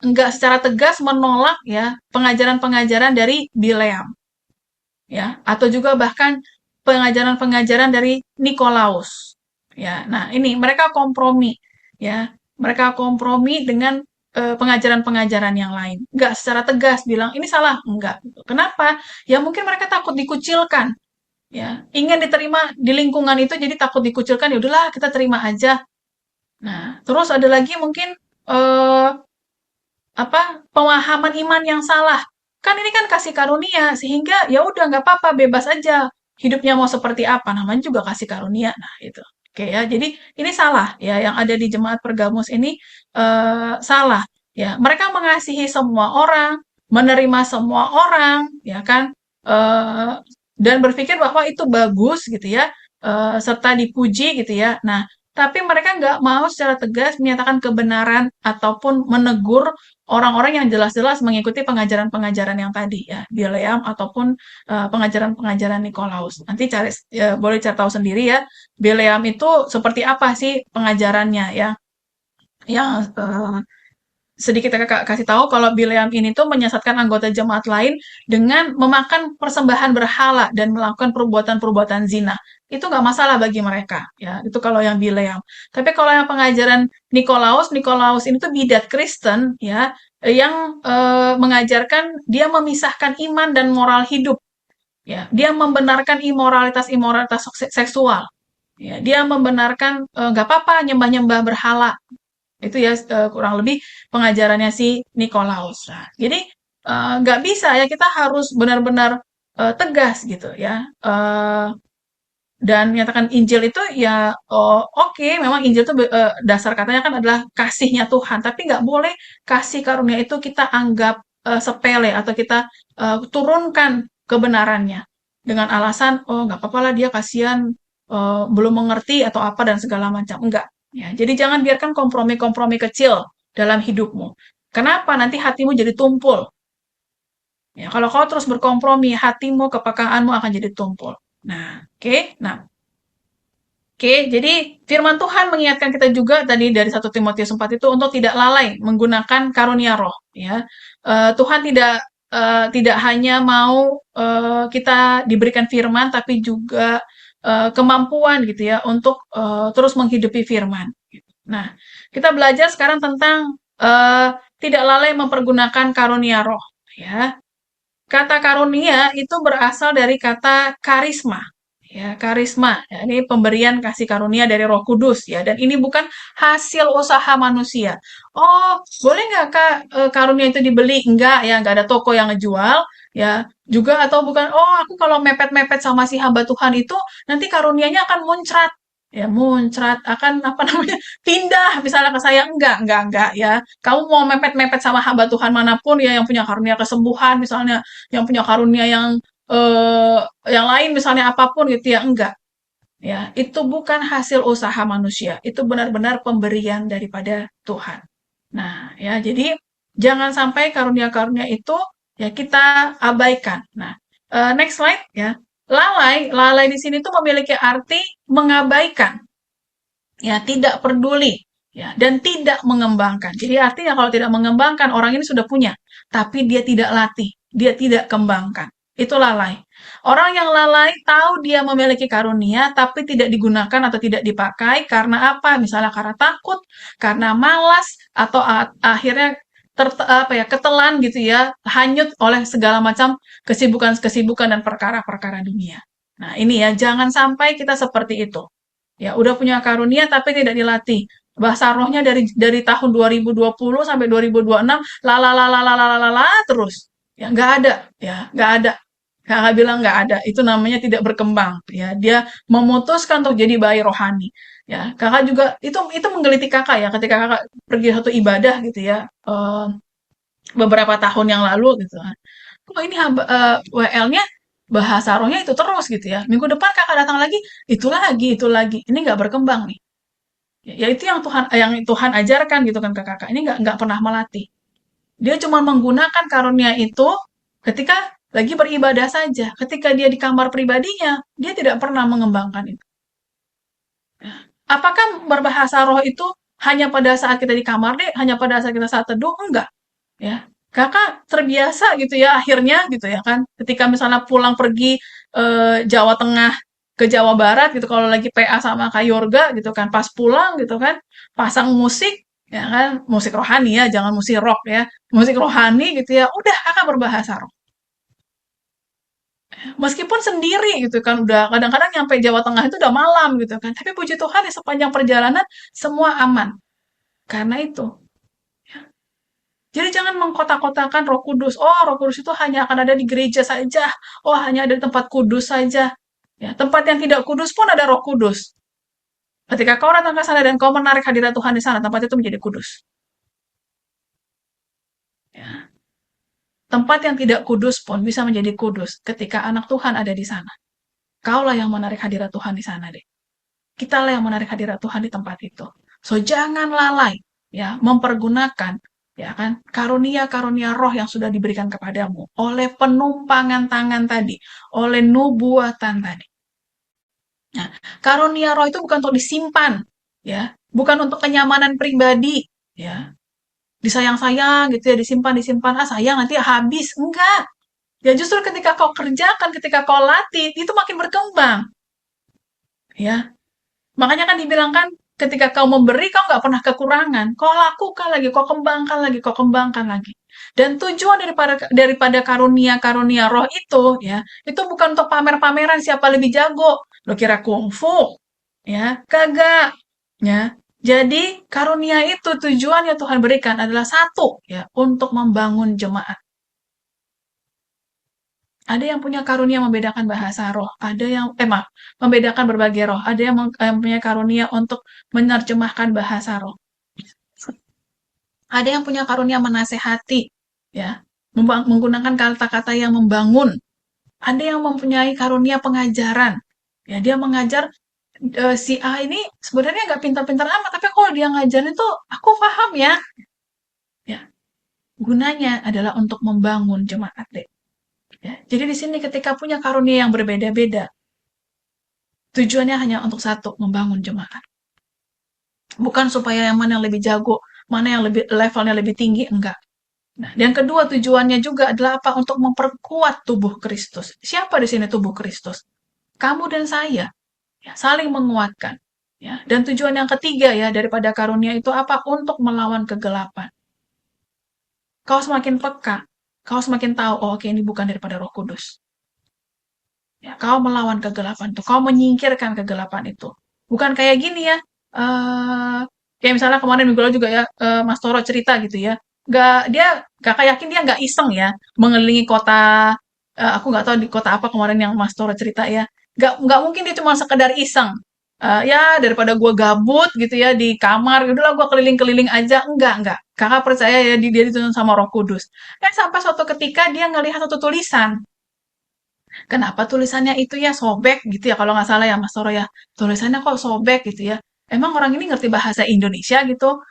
nggak secara tegas menolak ya pengajaran-pengajaran dari Bileam ya atau juga bahkan pengajaran-pengajaran dari Nikolaus ya. Nah, ini mereka kompromi ya. Mereka kompromi dengan pengajaran-pengajaran yang lain. Nggak secara tegas bilang ini salah, enggak. Kenapa? Ya mungkin mereka takut dikucilkan ya. Ingin diterima di lingkungan itu jadi takut dikucilkan, ya udahlah kita terima aja. Nah, terus ada lagi mungkin eh, pemahaman iman yang salah. Kan ini kan kasih karunia, sehingga ya udah nggak apa-apa, bebas aja. Hidupnya mau seperti apa, namanya juga kasih karunia. Nah, itu. Oke ya, jadi ini salah ya yang ada di jemaat Pergamus ini salah ya. Mereka mengasihi semua orang, menerima semua orang, ya kan, eh, dan berpikir bahwa itu bagus gitu ya, serta dipuji gitu ya. Nah, tapi mereka nggak mau secara tegas menyatakan kebenaran ataupun menegur orang-orang yang jelas-jelas mengikuti pengajaran-pengajaran yang tadi ya, Bileam ataupun pengajaran-pengajaran Nikolaus. Nanti boleh cari tahu sendiri ya, Bileam itu seperti apa sih pengajarannya ya. Yang sedikit kakak kasih tahu kalau Bileam ini tuh menyesatkan anggota jemaat lain dengan memakan persembahan berhala dan melakukan perbuatan-perbuatan zina. Itu nggak masalah bagi mereka, ya. Itu kalau yang Bileam. Tapi kalau yang pengajaran Nikolaus, Nikolaus ini tuh bidat Kristen, ya, yang mengajarkan dia memisahkan iman dan moral hidup, ya. Dia membenarkan imoralitas seksual, ya. Dia membenarkan nggak apa-apa nyembah-nyembah berhala, itu ya kurang lebih pengajarannya si Nikolaus. Nah, jadi nggak bisa ya kita harus benar-benar tegas gitu ya. Dan menyatakan Injil itu ya oke, memang Injil itu dasar katanya kan adalah kasihnya Tuhan, tapi nggak boleh kasih karunia itu kita anggap sepele atau kita turunkan kebenarannya dengan alasan oh nggak apa-apa lah dia kasihan belum mengerti atau apa dan segala macam. Enggak. Ya, jadi jangan biarkan kompromi-kompromi kecil dalam hidupmu. Kenapa? Nanti hatimu jadi tumpul. Ya, kalau kau terus berkompromi, hatimu, kepekaanmu akan jadi tumpul. Nah, oke. Nah, oke. Jadi firman Tuhan mengingatkan kita juga tadi dari 1 Timotius 4 itu untuk tidak lalai menggunakan karunia roh. Ya, Tuhan tidak hanya mau kita diberikan firman, tapi juga kemampuan gitu ya untuk terus menghidupi firman. Nah, kita belajar sekarang tentang tidak lalai mempergunakan karunia roh. Ya, kata karunia itu berasal dari kata karisma. Ya, karisma. Ya, ini pemberian kasih karunia dari Roh Kudus ya, dan ini bukan hasil usaha manusia. Oh, boleh nggak Kak karunia itu dibeli? Enggak ya, nggak ada toko yang ngejual ya. Juga atau bukan, oh aku kalau mepet-mepet sama si hamba Tuhan itu nanti karunianya akan muncrat. Ya, muncrat akan apa namanya? Pindah misalnya ke saya. Enggak ya. Kamu mau mepet-mepet sama hamba Tuhan manapun ya yang punya karunia kesembuhan misalnya, yang punya karunia yang lain misalnya apapun gitu ya, enggak. Ya, itu bukan hasil usaha manusia. Itu benar-benar pemberian daripada Tuhan. Nah, ya jadi jangan sampai karunia-karunia itu ya kita abaikan. Nah, next slide ya. Lalai di sini tuh memiliki arti mengabaikan. Ya, tidak peduli ya dan tidak mengembangkan. Jadi artinya kalau tidak mengembangkan orang ini sudah punya, tapi dia tidak latih, dia tidak kembangkan. Itu lalai. Orang yang lalai tahu dia memiliki karunia, tapi tidak digunakan atau tidak dipakai karena apa? Misalnya karena takut, karena malas, atau akhirnya ketelan gitu ya, hanyut oleh segala macam kesibukan-kesibukan dan perkara-perkara dunia. Nah, ini ya, jangan sampai kita seperti itu. Ya, udah punya karunia tapi tidak dilatih. Bahasa rohnya dari tahun 2020 sampai 2026 la terus. Ya, nggak ada, ya, nggak ada. Kakak bilang nggak ada, itu namanya tidak berkembang. Ya, dia memutuskan untuk jadi bayi rohani. Ya, kakak juga itu menggeliti kakak ya, ketika kakak pergi satu ibadah gitu ya, beberapa tahun yang lalu gitu kan. Kok ini WL-nya bahasa rohnya itu terus gitu ya. Minggu depan kakak datang lagi, itu lagi, itu lagi. Ini nggak berkembang nih. Ya itu yang Tuhan ajarkan gitu kan ke kakak. Ini nggak pernah melatih. Dia cuma menggunakan karunia itu ketika lagi beribadah saja. Ketika dia di kamar pribadinya, dia tidak pernah mengembangkan itu. Apakah berbahasa roh itu hanya pada saat kita di kamar deh, hanya pada saat kita saat teduh? Enggak. Ya, kakak terbiasa gitu ya akhirnya gitu ya kan. Ketika misalnya pulang pergi Jawa Tengah ke Jawa Barat gitu, kalau lagi PA sama Kak Yorga gitu kan, pas pulang gitu kan, pasang musik ya kan, musik rohani ya, jangan musik rock ya, musik rohani gitu ya, udah kakak berbahasa roh. Meskipun sendiri gitu kan, udah kadang-kadang nyampe Jawa Tengah itu udah malam gitu kan, tapi puji Tuhan di sepanjang perjalanan semua aman. Karena itu. Jadi jangan mengkotak-kotakan Roh Kudus. Oh, Roh Kudus itu hanya akan ada di gereja saja. Oh, hanya ada di tempat kudus saja. Ya, tempat yang tidak kudus pun ada Roh Kudus. Ketika kau datang ke sana dan kau menarik hadirat Tuhan di sana, tempat itu menjadi kudus. Ya. Tempat yang tidak kudus pun bisa menjadi kudus ketika anak Tuhan ada di sana. Kaulah yang menarik hadirat Tuhan di sana deh. Kitalah yang menarik hadirat Tuhan di tempat itu. So jangan lalai ya mempergunakan ya kan karunia-karunia roh yang sudah diberikan kepadamu oleh penumpangan tangan tadi, oleh nubuatan tadi. Nah, karunia roh itu bukan untuk disimpan ya, bukan untuk kenyamanan pribadi ya. Disayang-sayang gitu ya, disimpan sayang nanti habis. Enggak. Ya justru ketika kau kerjakan, ketika kau latih, itu makin berkembang. Ya, makanya kan dibilang kan, ketika kau memberi, kau nggak pernah kekurangan. Kau lakukan lagi, kau kembangkan lagi, kau kembangkan lagi. Dan tujuan daripada karunia-karunia roh itu, ya, itu bukan untuk pamer-pameran siapa lebih jago. Lo kira kungfu, ya, kagak, ya. Jadi karunia itu tujuan yang Tuhan berikan adalah satu, ya, untuk membangun jemaat. Ada yang punya karunia membedakan bahasa roh, ada yang membedakan berbagai roh, ada yang punya karunia untuk menerjemahkan bahasa roh. Ada yang punya karunia menasehati, ya, menggunakan kata-kata yang membangun. Ada yang mempunyai karunia pengajaran, ya, dia mengajar si A ini sebenarnya nggak pintar-pintar amat, tapi kalau dia ngajarin itu aku paham ya. Ya, gunanya adalah untuk membangun jemaat deh. Ya, jadi di sini ketika punya karunia yang berbeda-beda, tujuannya hanya untuk satu, membangun jemaat. Bukan supaya yang mana yang lebih jago, mana yang lebih levelnya lebih tinggi, enggak. Nah, yang kedua tujuannya juga adalah apa? Untuk memperkuat tubuh Kristus. Siapa di sini tubuh Kristus? Kamu dan saya. Ya, saling menguatkan. Ya, dan tujuan yang ketiga ya daripada karunia itu apa? Untuk melawan kegelapan. Kau semakin peka, kau semakin tahu, oh oke ini bukan daripada Roh Kudus. Ya, kau melawan kegelapan itu, kau menyingkirkan kegelapan itu. Bukan kayak gini ya, kayak misalnya kemarin minggu lalu juga ya, Mas Toro cerita gitu ya, kakak yakin dia nggak iseng ya, mengelilingi kota, aku nggak tahu di kota apa kemarin yang Mas Toro cerita ya, nggak mungkin dia cuma sekedar iseng, ya daripada gue gabut gitu ya di kamar, udahlah gue keliling-keliling aja, enggak, kakak percaya ya dia dituntun sama Roh Kudus. Sampai suatu ketika dia ngelihat satu tulisan, kenapa tulisannya itu ya sobek gitu ya, kalau nggak salah ya Mas Toro ya, tulisannya kok sobek gitu ya, emang orang ini ngerti bahasa Indonesia gitu.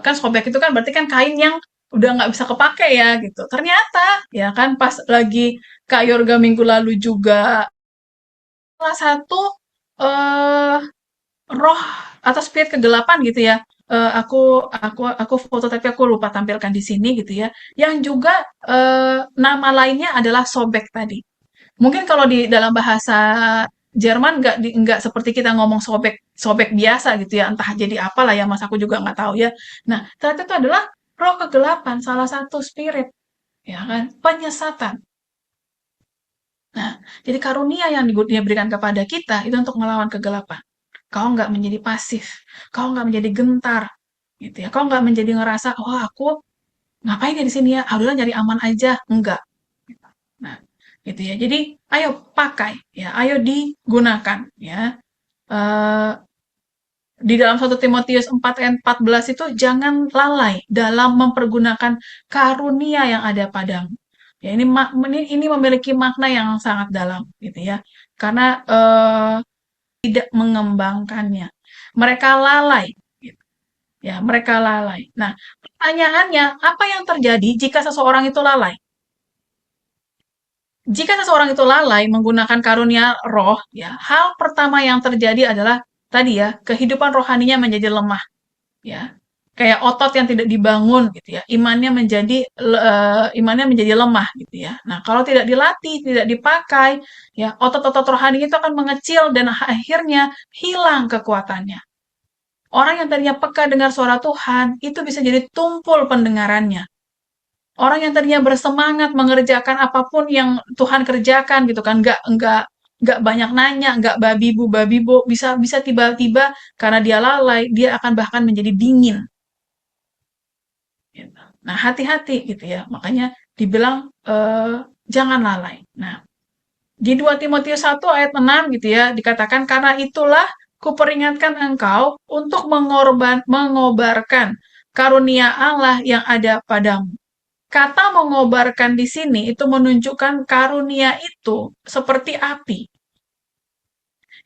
Kan sobek itu kan berarti kan kain yang udah nggak bisa kepake ya gitu. Ternyata ya kan pas lagi Kak Yorga minggu lalu juga salah satu roh atau spirit kegelapan gitu ya. Aku foto tapi aku lupa tampilkan di sini gitu ya. Yang juga nama lainnya adalah sobek tadi. Mungkin kalau di dalam bahasa Jerman nggak seperti kita ngomong sobek sobek biasa gitu ya, entah jadi apalah ya, Mas, aku juga nggak tahu ya. Nah, ternyata itu adalah roh kegelapan, salah satu spirit, ya kan, penyesatan. Nah, jadi karunia yang dia berikan kepada kita itu untuk melawan kegelapan. Kau nggak menjadi pasif, kau nggak menjadi gentar, gitu ya. Kau nggak menjadi ngerasa, oh aku ngapain ya di sini ya, ah udahlah nyari aman aja, enggak. Nah, gitu ya. Jadi, ayo pakai, ya, ayo digunakan, ya. Eh, di dalam 1 Timotius 4 ayat 14 itu jangan lalai dalam mempergunakan karunia yang ada padamu. Ya, ini memiliki makna yang sangat dalam, gitu ya. Karena tidak mengembangkannya. Mereka lalai, gitu. Ya, mereka lalai. Nah, pertanyaannya, apa yang terjadi jika seseorang itu lalai? Jika seseorang itu lalai menggunakan karunia roh, ya, hal pertama yang terjadi adalah tadi ya, kehidupan rohaninya menjadi lemah, ya. Kayak otot yang tidak dibangun gitu ya. Imannya menjadi lemah gitu ya. Nah, kalau tidak dilatih, tidak dipakai, ya, otot-otot rohani itu akan mengecil dan akhirnya hilang kekuatannya. Orang yang tadinya peka dengar suara Tuhan, itu bisa jadi tumpul pendengarannya. Orang yang tadinya bersemangat mengerjakan apapun yang Tuhan kerjakan gitu kan, nggak banyak nanya, nggak babi bu, bisa bisa tiba-tiba karena dia lalai, dia akan bahkan menjadi dingin. Gitu. Nah, hati-hati gitu ya. Makanya dibilang jangan lalai. Nah, di 2 Timotius 1 ayat 6 gitu ya, dikatakan karena itulah kuperingatkan engkau untuk mengobarkan karunia Allah yang ada padamu. Kata mengobarkan di sini itu menunjukkan karunia itu seperti api.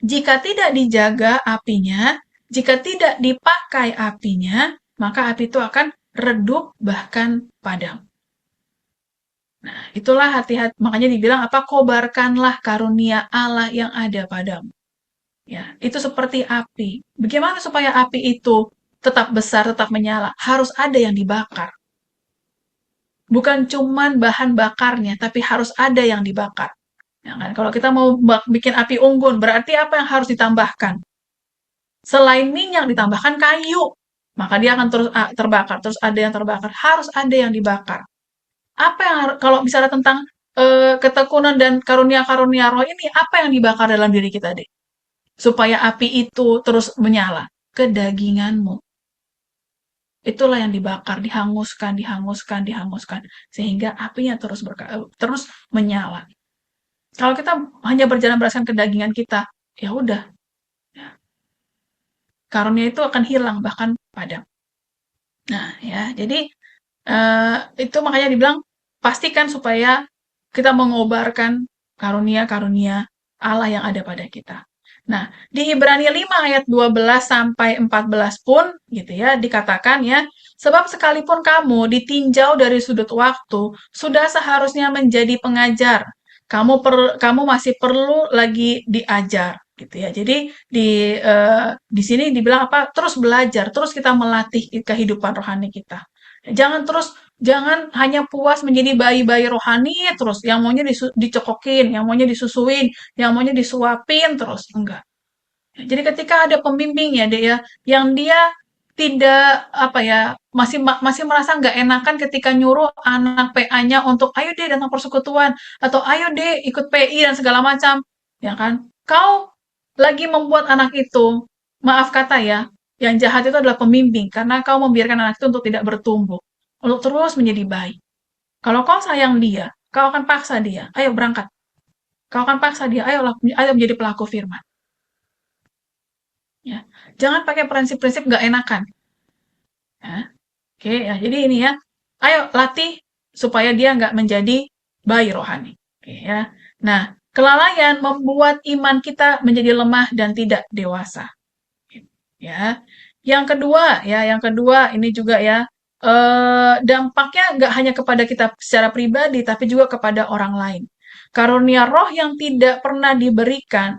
Jika tidak dijaga apinya, jika tidak dipakai apinya, maka api itu akan redup bahkan padam. Nah, itulah hati-hati, makanya dibilang apa? Kobarkanlah karunia Allah yang ada padamu. Ya, itu seperti api. Bagaimana supaya api itu tetap besar, tetap menyala? Harus ada yang dibakar. Bukan cuman bahan bakarnya, tapi harus ada yang dibakar. Ya kan? Kalau kita mau bikin api unggun, berarti apa yang harus ditambahkan? Selain minyak ditambahkan kayu, maka dia akan terus terbakar, terus ada yang terbakar, harus ada yang dibakar. Apa yang kalau bicara tentang ketekunan dan karunia-karunia roh ini, apa yang dibakar dalam diri kita deh? Supaya api itu terus menyala. Kedaginganmu. Itulah yang dibakar, dihanguskan, dihanguskan, dihanguskan. Sehingga apinya terus menyala. Kalau kita hanya berjalan berdasarkan kedagingan kita, ya udah. Karunia itu akan hilang, bahkan padam. Nah, ya, jadi itu makanya dibilang, pastikan supaya kita mengobarkan karunia-karunia Allah yang ada pada kita. Nah, di Ibrani 5 ayat 12 sampai 14 pun gitu ya, dikatakan ya, sebab sekalipun kamu ditinjau dari sudut waktu, sudah seharusnya menjadi pengajar. Kamu masih perlu lagi diajar gitu ya. Jadi di sini dibilang apa? Terus belajar, terus kita melatih kehidupan rohani kita. Jangan hanya puas menjadi bayi-bayi rohani terus, yang maunya dicokokin, yang maunya disusuin, yang maunya disuapin terus, enggak. Jadi ketika ada pembimbingnya deh ya, yang dia tidak apa ya, masih merasa nggak enakan ketika nyuruh anak PA-nya untuk ayo deh datang persekutuan atau ayo deh ikut PI dan segala macam, ya kan? Kau lagi membuat anak itu, maaf kata ya, yang jahat itu adalah pembimbing karena kau membiarkan anak itu untuk tidak bertumbuh, untuk terus menjadi baik. Kalau kau sayang dia, kau akan paksa dia, ayo berangkat. Kau akan paksa dia, ayo menjadi pelaku firman. Ya. Jangan pakai prinsip-prinsip nggak enakan. Ya. Oke, ya. Jadi ini ya, ayo latih supaya dia nggak menjadi bayi rohani. Oke, ya. Nah, kelalaian membuat iman kita menjadi lemah dan tidak dewasa. Ya. Yang kedua ini juga ya, dampaknya nggak hanya kepada kita secara pribadi, tapi juga kepada orang lain. Karunia roh yang tidak pernah diberikan,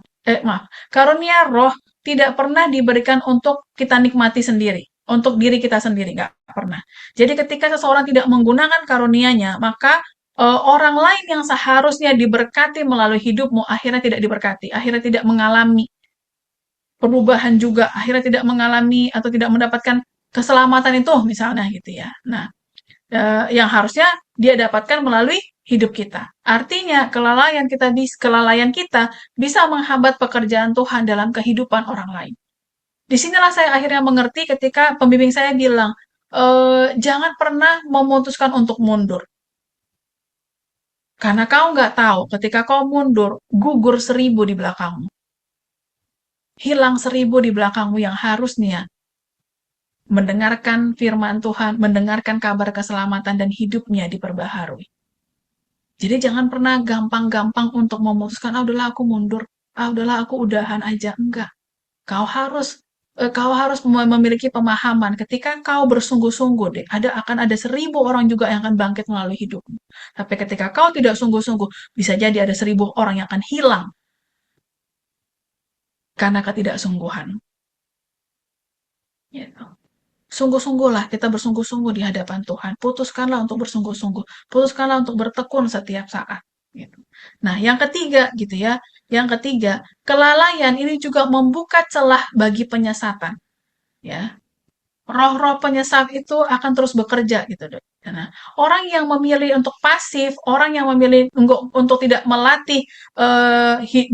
karunia roh tidak pernah diberikan untuk kita nikmati sendiri, untuk diri kita sendiri, nggak pernah. Jadi ketika seseorang tidak menggunakan karunia-nya, maka orang lain yang seharusnya diberkati melalui hidupmu akhirnya tidak diberkati, akhirnya tidak mengalami perubahan juga, akhirnya tidak mengalami atau tidak mendapatkan keselamatan itu misalnya gitu ya. Nah, yang harusnya dia dapatkan melalui hidup kita. Artinya kelalaian kita bisa menghambat pekerjaan Tuhan dalam kehidupan orang lain. Disinilah saya akhirnya mengerti ketika pembimbing saya bilang, jangan pernah memutuskan untuk mundur. Karena kau nggak tahu ketika kau mundur, gugur 1000 di belakangmu. Hilang 1000 di belakangmu yang harusnya mendengarkan firman Tuhan, mendengarkan kabar keselamatan dan hidupnya diperbaharui. Jadi jangan pernah gampang-gampang untuk memutuskan, udahlah aku mundur, udahlah aku udahan aja. Enggak. Kau harus memiliki pemahaman ketika kau bersungguh-sungguh deh, akan ada 1000 orang juga yang akan bangkit melalui hidupmu. Tapi ketika kau tidak sungguh-sungguh, bisa jadi ada 1000 orang yang akan hilang karena ketidaksungguhan. Gitu. Sungguh-sungguhlah kita bersungguh-sungguh di hadapan Tuhan. Putuskanlah untuk bersungguh-sungguh. Putuskanlah untuk bertekun setiap saat. Gitu. Nah, yang ketiga gitu ya. Yang ketiga, kelalaian ini juga membuka celah bagi penyesatan. Ya. Roh-roh penyesat itu akan terus bekerja gitu. Nah, orang yang memilih untuk pasif, orang yang memilih untuk tidak melatih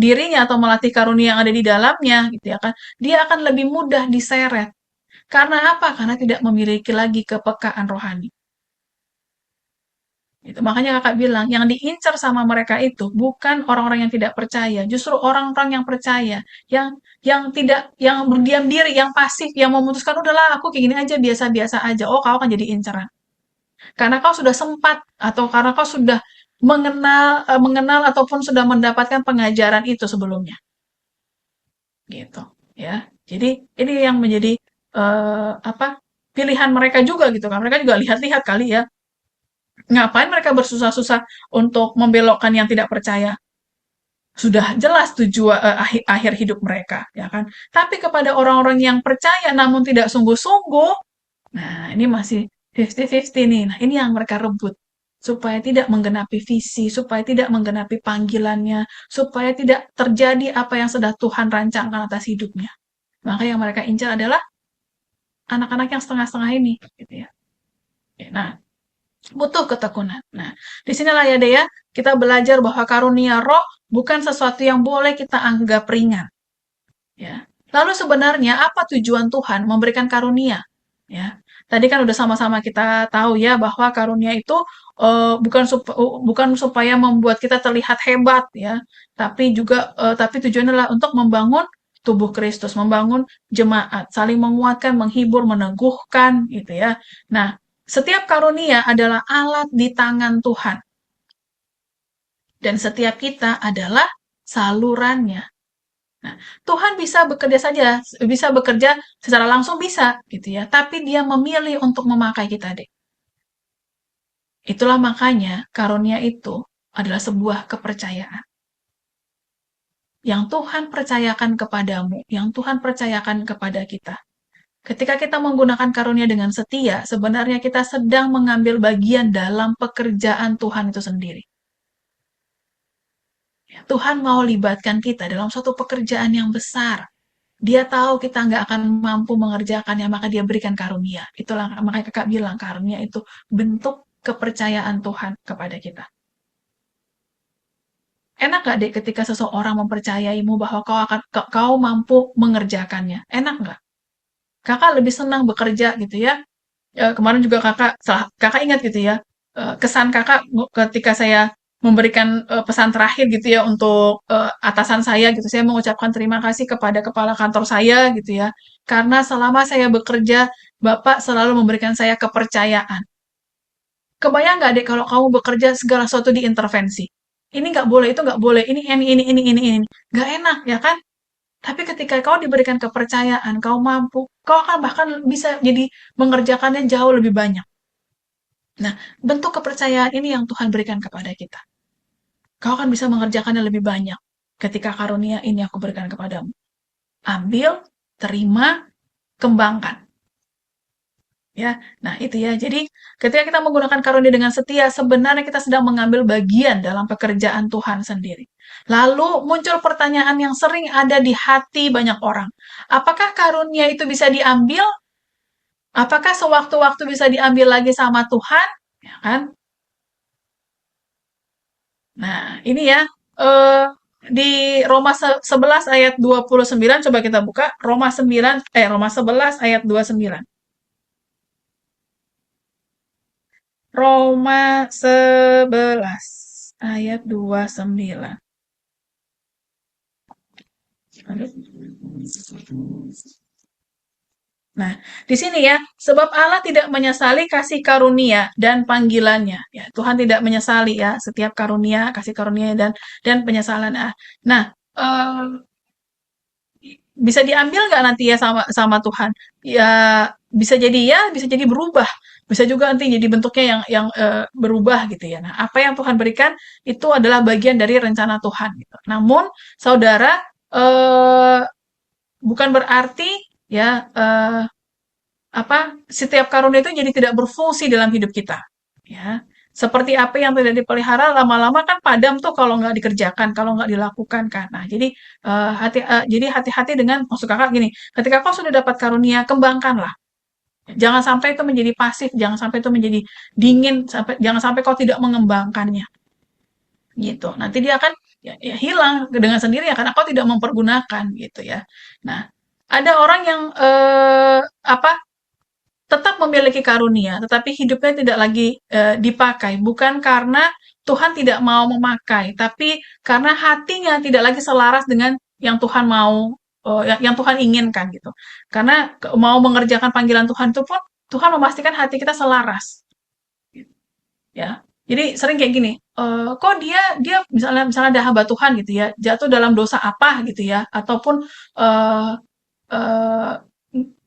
dirinya atau melatih karunia yang ada di dalamnya gitu ya kan, dia akan lebih mudah diseret. Karena apa? Karena tidak memiliki lagi kepekaan rohani. Itu makanya kakak bilang, yang diincar sama mereka itu bukan orang-orang yang tidak percaya, justru orang-orang yang percaya, yang berdiam diri, yang pasif, yang memutuskan udahlah aku kayak gini aja biasa-biasa aja. Oh, kau akan jadi incaran. Karena kau sudah sempat atau karena kau sudah mengenal ataupun sudah mendapatkan pengajaran itu sebelumnya. Gitu, ya. Jadi ini yang menjadi pilihan mereka juga gitu kan. Mereka juga lihat-lihat kali ya. Ngapain mereka bersusah-susah untuk membelokkan yang tidak percaya? Sudah jelas tujuan akhir hidup mereka, ya kan? Tapi kepada orang-orang yang percaya namun tidak sungguh-sungguh, nah ini masih 50-50 nih. Nah, ini yang mereka rebut. Supaya tidak menggenapi visi, supaya tidak menggenapi panggilannya, supaya tidak terjadi apa yang sudah Tuhan rancangkan atas hidupnya. Maka yang mereka incar adalah anak-anak yang setengah-setengah ini, gitu ya. Nah, butuh ketekunan. Nah, disinilah ya Dea, kita belajar bahwa karunia roh bukan sesuatu yang boleh kita anggap ringan. Ya. Lalu sebenarnya apa tujuan Tuhan memberikan karunia? Ya. Tadi kan udah sama-sama kita tahu ya bahwa karunia itu bukan supaya membuat kita terlihat hebat ya, tapi tujuannya adalah untuk membangun tubuh Kristus, membangun jemaat, saling menguatkan, menghibur, meneguhkan gitu ya. Nah, setiap karunia adalah alat di tangan Tuhan. Dan setiap kita adalah salurannya. Nah, Tuhan bisa bekerja secara langsung bisa gitu ya, tapi Dia memilih untuk memakai kita deh. Itulah makanya karunia itu adalah sebuah kepercayaan. Yang Tuhan percayakan kepadamu, yang Tuhan percayakan kepada kita. Ketika kita menggunakan karunia dengan setia, sebenarnya kita sedang mengambil bagian dalam pekerjaan Tuhan itu sendiri. Tuhan mau libatkan kita dalam suatu pekerjaan yang besar. Dia tahu kita nggak akan mampu mengerjakannya, maka dia berikan karunia. Itulah makanya kakak bilang, karunia itu bentuk kepercayaan Tuhan kepada kita. Enak gak deh ketika seseorang mempercayaimu bahwa kau mampu mengerjakannya? Enak nggak? Kakak lebih senang bekerja gitu ya. Kemarin juga kakak ingat gitu ya, kesan kakak ketika saya memberikan pesan terakhir gitu ya untuk atasan saya gitu. Saya mengucapkan terima kasih kepada kepala kantor saya gitu ya. Karena selama saya bekerja, Bapak selalu memberikan saya kepercayaan. Kebayang nggak deh kalau kamu bekerja segala sesuatu diintervensi? Ini nggak boleh, itu nggak boleh, ini. Nggak enak, ya kan? Tapi ketika kau diberikan kepercayaan, kau mampu, kau akan bahkan bisa jadi mengerjakannya jauh lebih banyak. Nah, bentuk kepercayaan ini yang Tuhan berikan kepada kita. Kau akan bisa mengerjakannya lebih banyak ketika karunia ini aku berikan kepadamu. Ambil, terima, kembangkan. Ya, nah itu ya. Jadi ketika kita menggunakan karunia dengan setia, sebenarnya kita sedang mengambil bagian dalam pekerjaan Tuhan sendiri. Lalu muncul pertanyaan yang sering ada di hati banyak orang. Apakah karunia itu bisa diambil? Apakah sewaktu-waktu bisa diambil lagi sama Tuhan? Ya kan? Nah, ini ya, di Roma 11 ayat 29, coba kita buka. Roma 11 ayat 29. Roma 11 ayat 29. Nah, di sini ya, sebab Allah tidak menyesali kasih karunia dan panggilannya. Ya, Tuhan tidak menyesali ya setiap karunia, kasih karunia dan penyesalan. Nah, bisa diambil nggak nanti ya sama Tuhan? Ya, bisa jadi berubah. Bisa juga nanti jadi bentuknya yang berubah gitu ya. Nah, apa yang Tuhan berikan itu adalah bagian dari rencana Tuhan gitu. Namun, saudara, bukan berarti ya setiap karunia itu jadi tidak berfungsi dalam hidup kita. Ya, seperti api yang tidak dipelihara lama-lama kan padam tuh kalau nggak dikerjakan, kalau nggak dilakukan kan. Nah, jadi hati-hati dengan maksud kakak gini, ketika kau sudah dapat karunia, kembangkanlah. Jangan sampai itu menjadi pasif, jangan sampai itu menjadi dingin, jangan sampai kau tidak mengembangkannya. Gitu. Nanti dia akan ya hilang dengan sendirinya karena kau tidak mempergunakan gitu ya. Nah, ada orang yang tetap memiliki karunia, tetapi hidupnya tidak lagi dipakai, bukan karena Tuhan tidak mau memakai, tapi karena hatinya tidak lagi selaras dengan yang Tuhan mau, yang Tuhan inginkan gitu. Karena mau mengerjakan panggilan Tuhan itu pun Tuhan memastikan hati kita selaras, ya. Jadi sering kayak gini, kok dia misalnya ada hamba Tuhan gitu ya, jatuh dalam dosa apa gitu ya, ataupun eh, eh,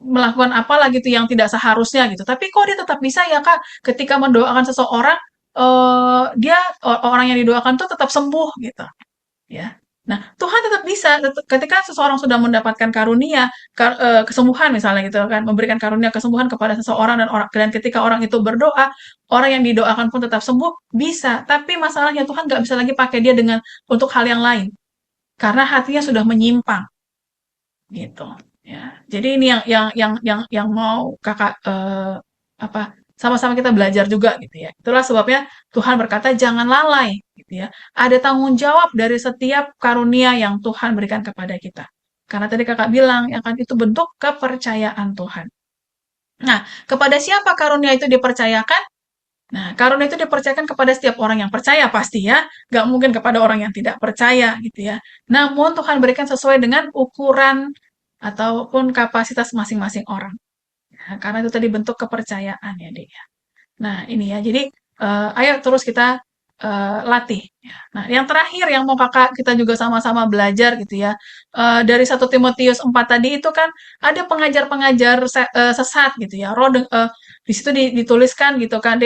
melakukan apalah gitu yang tidak seharusnya gitu. Tapi kok dia tetap bisa ya Kak, ketika mendoakan seseorang, orang yang didoakan tuh tetap sembuh gitu, ya. Nah, Tuhan tetap bisa ketika seseorang sudah mendapatkan karunia kesembuhan misalnya gitu kan, memberikan karunia kesembuhan kepada seseorang dan ketika orang itu berdoa, orang yang didoakan pun tetap sembuh, bisa. Tapi masalahnya Tuhan nggak bisa lagi pakai dia untuk hal yang lain karena hatinya sudah menyimpang gitu ya. Jadi ini yang mau kakak sama-sama kita belajar juga gitu ya. Itulah sebabnya Tuhan berkata jangan lalai gitu ya. Ada tanggung jawab dari setiap karunia yang Tuhan berikan kepada kita. Karena tadi kakak bilang yang kan itu bentuk kepercayaan Tuhan. Nah, kepada siapa karunia itu dipercayakan? Nah, karunia itu dipercayakan kepada setiap orang yang percaya pasti ya, nggak mungkin kepada orang yang tidak percaya gitu ya. Namun Tuhan berikan sesuai dengan ukuran ataupun kapasitas masing-masing orang. Nah, karena itu tadi bentuk kepercayaan ya, Dek. Nah, ini ya. Jadi, ayo terus kita latih. Nah, yang terakhir yang mau kakak kita juga sama-sama belajar gitu ya. Dari 1 Timotius 4 tadi itu kan ada pengajar-pengajar sesat gitu ya. Di situ dituliskan gitu kan,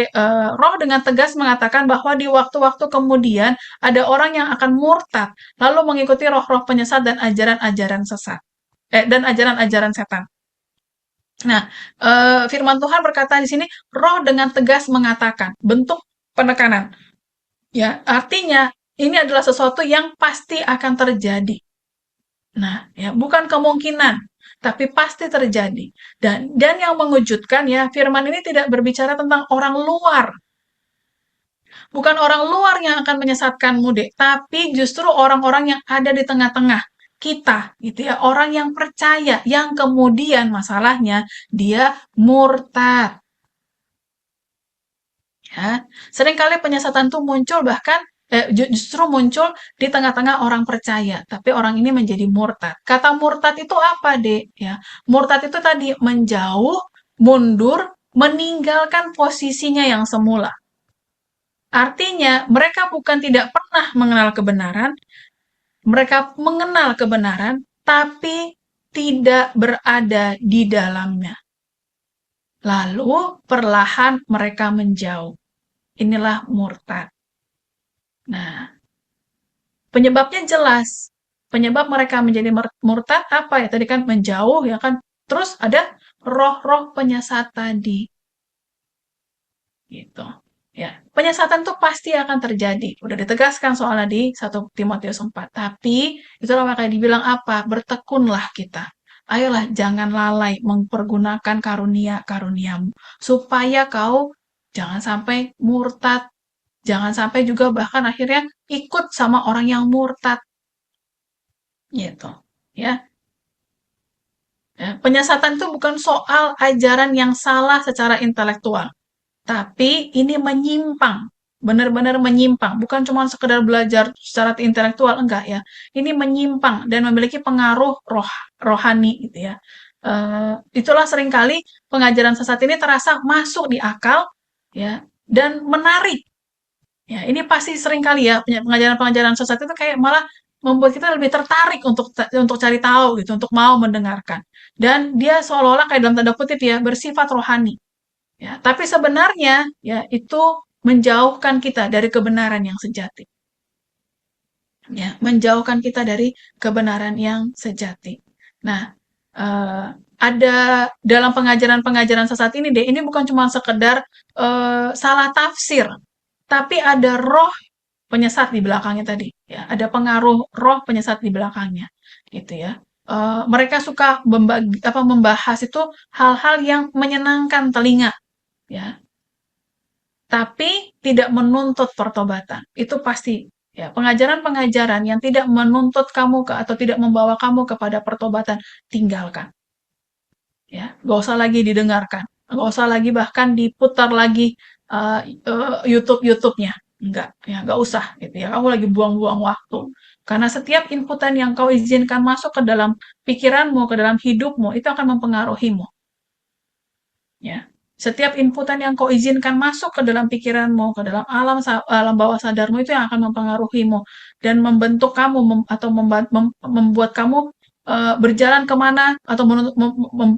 Roh dengan tegas mengatakan bahwa di waktu-waktu kemudian ada orang yang akan murtad, lalu mengikuti roh-roh penyesat dan ajaran-ajaran sesat. Dan ajaran-ajaran setan. Nah, firman Tuhan berkata di sini, Roh dengan tegas mengatakan, bentuk penekanan. Ya, artinya ini adalah sesuatu yang pasti akan terjadi. Nah, ya bukan kemungkinan, tapi pasti terjadi. Dan yang mengejutkan ya, firman ini tidak berbicara tentang orang luar. Bukan orang luar yang akan menyesatkanmu, Dek, tapi justru orang-orang yang ada di tengah-tengah kita, gitu ya, orang yang percaya, yang kemudian masalahnya dia murtad. Ya, seringkali penyesatan itu muncul justru muncul di tengah-tengah orang percaya, tapi orang ini menjadi murtad. Kata murtad itu apa, Dek? Ya, murtad itu tadi menjauh, mundur, meninggalkan posisinya yang semula. Artinya, mereka bukan tidak pernah mengenal kebenaran, mereka mengenal kebenaran, tapi tidak berada di dalamnya. Lalu, perlahan mereka menjauh. Inilah murtad. Nah, penyebabnya jelas. Penyebab mereka menjadi murtad apa ya? Tadi kan menjauh ya kan. Terus ada roh-roh penyesat tadi. gitu. Ya, penyesatan tuh pasti akan terjadi. Udah ditegaskan soalnya di 1 Timotius 4. Tapi itulah makanya dibilang apa? Bertekunlah kita. Ayolah jangan lalai mempergunakan karunia-karuniamu supaya kau jangan sampai murtad, jangan sampai juga bahkan akhirnya ikut sama orang yang murtad gitu. Ya. Ya, penyesatan itu bukan soal ajaran yang salah secara intelektual. Tapi ini menyimpang, benar-benar menyimpang, bukan cuma sekedar belajar secara intelektual, enggak ya. Ini menyimpang dan memiliki pengaruh rohani gitu ya. Itulah seringkali pengajaran sesat ini terasa masuk di akal ya dan menarik. Ya, ini pasti seringkali ya pengajaran-pengajaran sesat itu kayak malah membuat kita lebih tertarik untuk cari tahu gitu, untuk mau mendengarkan. Dan dia seolah-olah kayak dalam tanda kutip ya bersifat rohani. Ya, tapi sebenarnya ya itu menjauhkan kita dari kebenaran yang sejati. Ya, menjauhkan kita dari kebenaran yang sejati. Nah, ada dalam pengajaran-pengajaran sesat ini deh, ini bukan cuma sekedar salah tafsir, tapi ada roh penyesat di belakangnya tadi. Ya, ada pengaruh roh penyesat di belakangnya, gitu ya. Mereka suka membahas itu hal-hal yang menyenangkan telinga, ya, tapi tidak menuntut pertobatan. Itu pasti ya, pengajaran-pengajaran yang tidak menuntut kamu atau tidak membawa kamu kepada pertobatan, tinggalkan. Ya, gak usah lagi didengarkan. Gak usah lagi bahkan diputar lagi YouTube-nya. Enggak, ya, gak usah gitu ya. Kamu lagi buang-buang waktu. Karena setiap inputan yang kau izinkan masuk ke dalam pikiranmu, ke dalam hidupmu, itu akan mempengaruhimu. Ya. Setiap inputan yang kau izinkan masuk ke dalam pikiranmu, ke dalam alam bawah sadarmu itu yang akan mempengaruhimu dan membentuk kamu atau membuat kamu berjalan kemana atau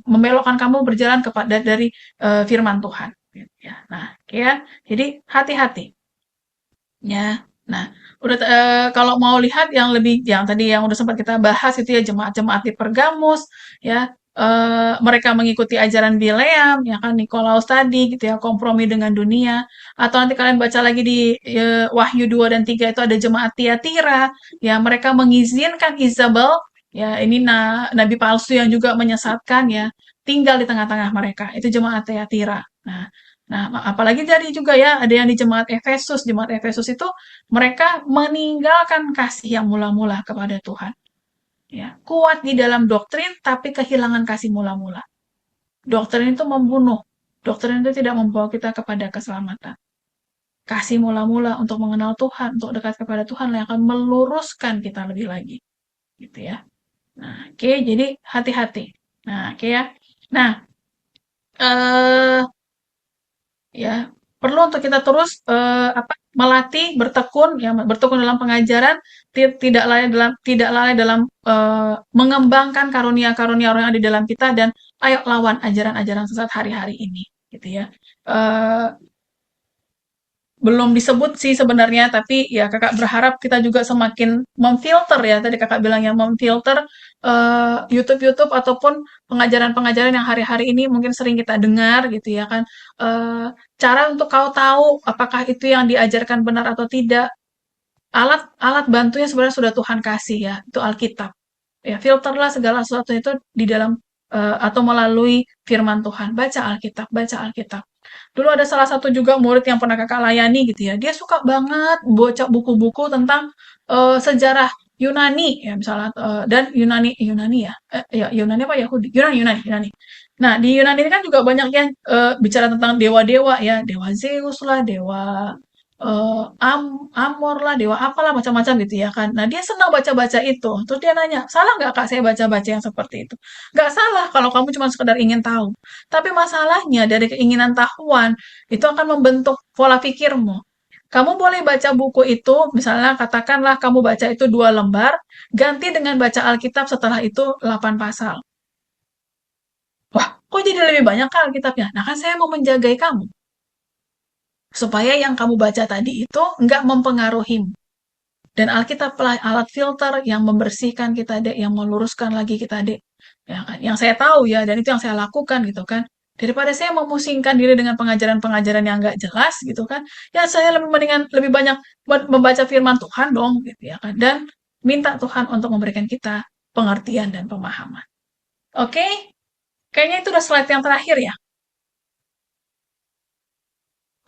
membelokkan kamu berjalan kepada dari firman Tuhan. Ya. Nah, ya, jadi hati-hati. Ya. Nah, udah kalau mau lihat yang lebih yang tadi yang udah sempat kita bahas itu ya jemaat-jemaat di Pergamus, ya. Mereka mengikuti ajaran Bileam, ya kan Nikolaus tadi gitu ya, kompromi dengan dunia. Atau nanti kalian baca lagi di Wahyu 2 dan 3 itu ada jemaat Tiatira, ya mereka mengizinkan Isabel, ya ini nabi palsu yang juga menyesatkan ya, tinggal di tengah-tengah mereka. Itu jemaat Tiatira. Nah, apalagi tadi juga ya, ada yang di jemaat Efesus. Jemaat Efesus itu mereka meninggalkan kasih yang mula-mula kepada Tuhan. Ya, kuat di dalam doktrin, tapi kehilangan kasih mula-mula. Doktrin itu membunuh. Doktrin itu tidak membawa kita kepada keselamatan. Kasih mula-mula untuk mengenal Tuhan, untuk dekat kepada Tuhan yang akan meluruskan kita lebih lagi. Gitu ya. Nah, oke, jadi hati-hati. Nah, oke ya. Nah, ya perlu untuk kita terus melatih bertekun dalam pengajaran, tidak lalai dalam mengembangkan karunia-karunia orang yang ada di dalam kita, dan ayo lawan ajaran-ajaran sesat hari-hari ini gitu ya. Belum disebut sih sebenarnya, tapi ya kakak berharap kita juga semakin memfilter ya, tadi kakak bilang ya, memfilter YouTube ataupun pengajaran-pengajaran yang hari-hari ini mungkin sering kita dengar gitu ya kan. Cara untuk kau tahu apakah itu yang diajarkan benar atau tidak, alat bantunya sebenarnya sudah Tuhan kasih ya, itu Alkitab. Ya, filterlah segala sesuatu itu di dalam atau melalui firman Tuhan. Baca Alkitab. Dulu ada salah satu juga murid yang pernah kakak layani gitu ya. Dia suka banget baca buku-buku tentang sejarah Yunani ya misalnya, dan Yunani ya. Ya Yunani apa Yahudi? Yunani. Nah, di Yunani ini kan juga banyak yang bicara tentang dewa-dewa ya, dewa Zeus lah, dewa Amor lah, dewa apalah macam-macam gitu ya kan. Nah, dia senang baca-baca itu. Terus dia nanya, salah nggak kak saya baca-baca yang seperti itu? Nggak salah kalau kamu cuma sekedar ingin tahu. Tapi masalahnya dari keinginan tahuan itu akan membentuk pola pikirmu. Kamu boleh baca buku itu, misalnya katakanlah kamu baca itu 2 lembar, ganti dengan baca Alkitab setelah itu 8 pasal. Wah, kok jadi lebih banyak kak Alkitabnya? Nah kan saya mau menjagai kamu. Supaya yang kamu baca tadi itu nggak mempengaruhimu. Dan Alkitab alat filter yang membersihkan kita, Dek, yang meluruskan lagi kita, Dek. Ya kan? Yang saya tahu ya, dan itu yang saya lakukan gitu kan. Daripada saya memusingkan diri dengan pengajaran-pengajaran yang nggak jelas gitu kan, ya saya lebih banyak membaca firman Tuhan dong gitu ya kan, dan minta Tuhan untuk memberikan kita pengertian dan pemahaman. Oke? Kayaknya itu udah slide yang terakhir ya.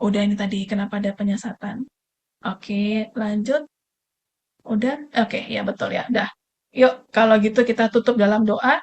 Udah ini tadi kenapa ada penyesatan. Oke, lanjut. Udah? Oke, ya betul ya. Udah. Yuk, kalau gitu kita tutup dalam doa.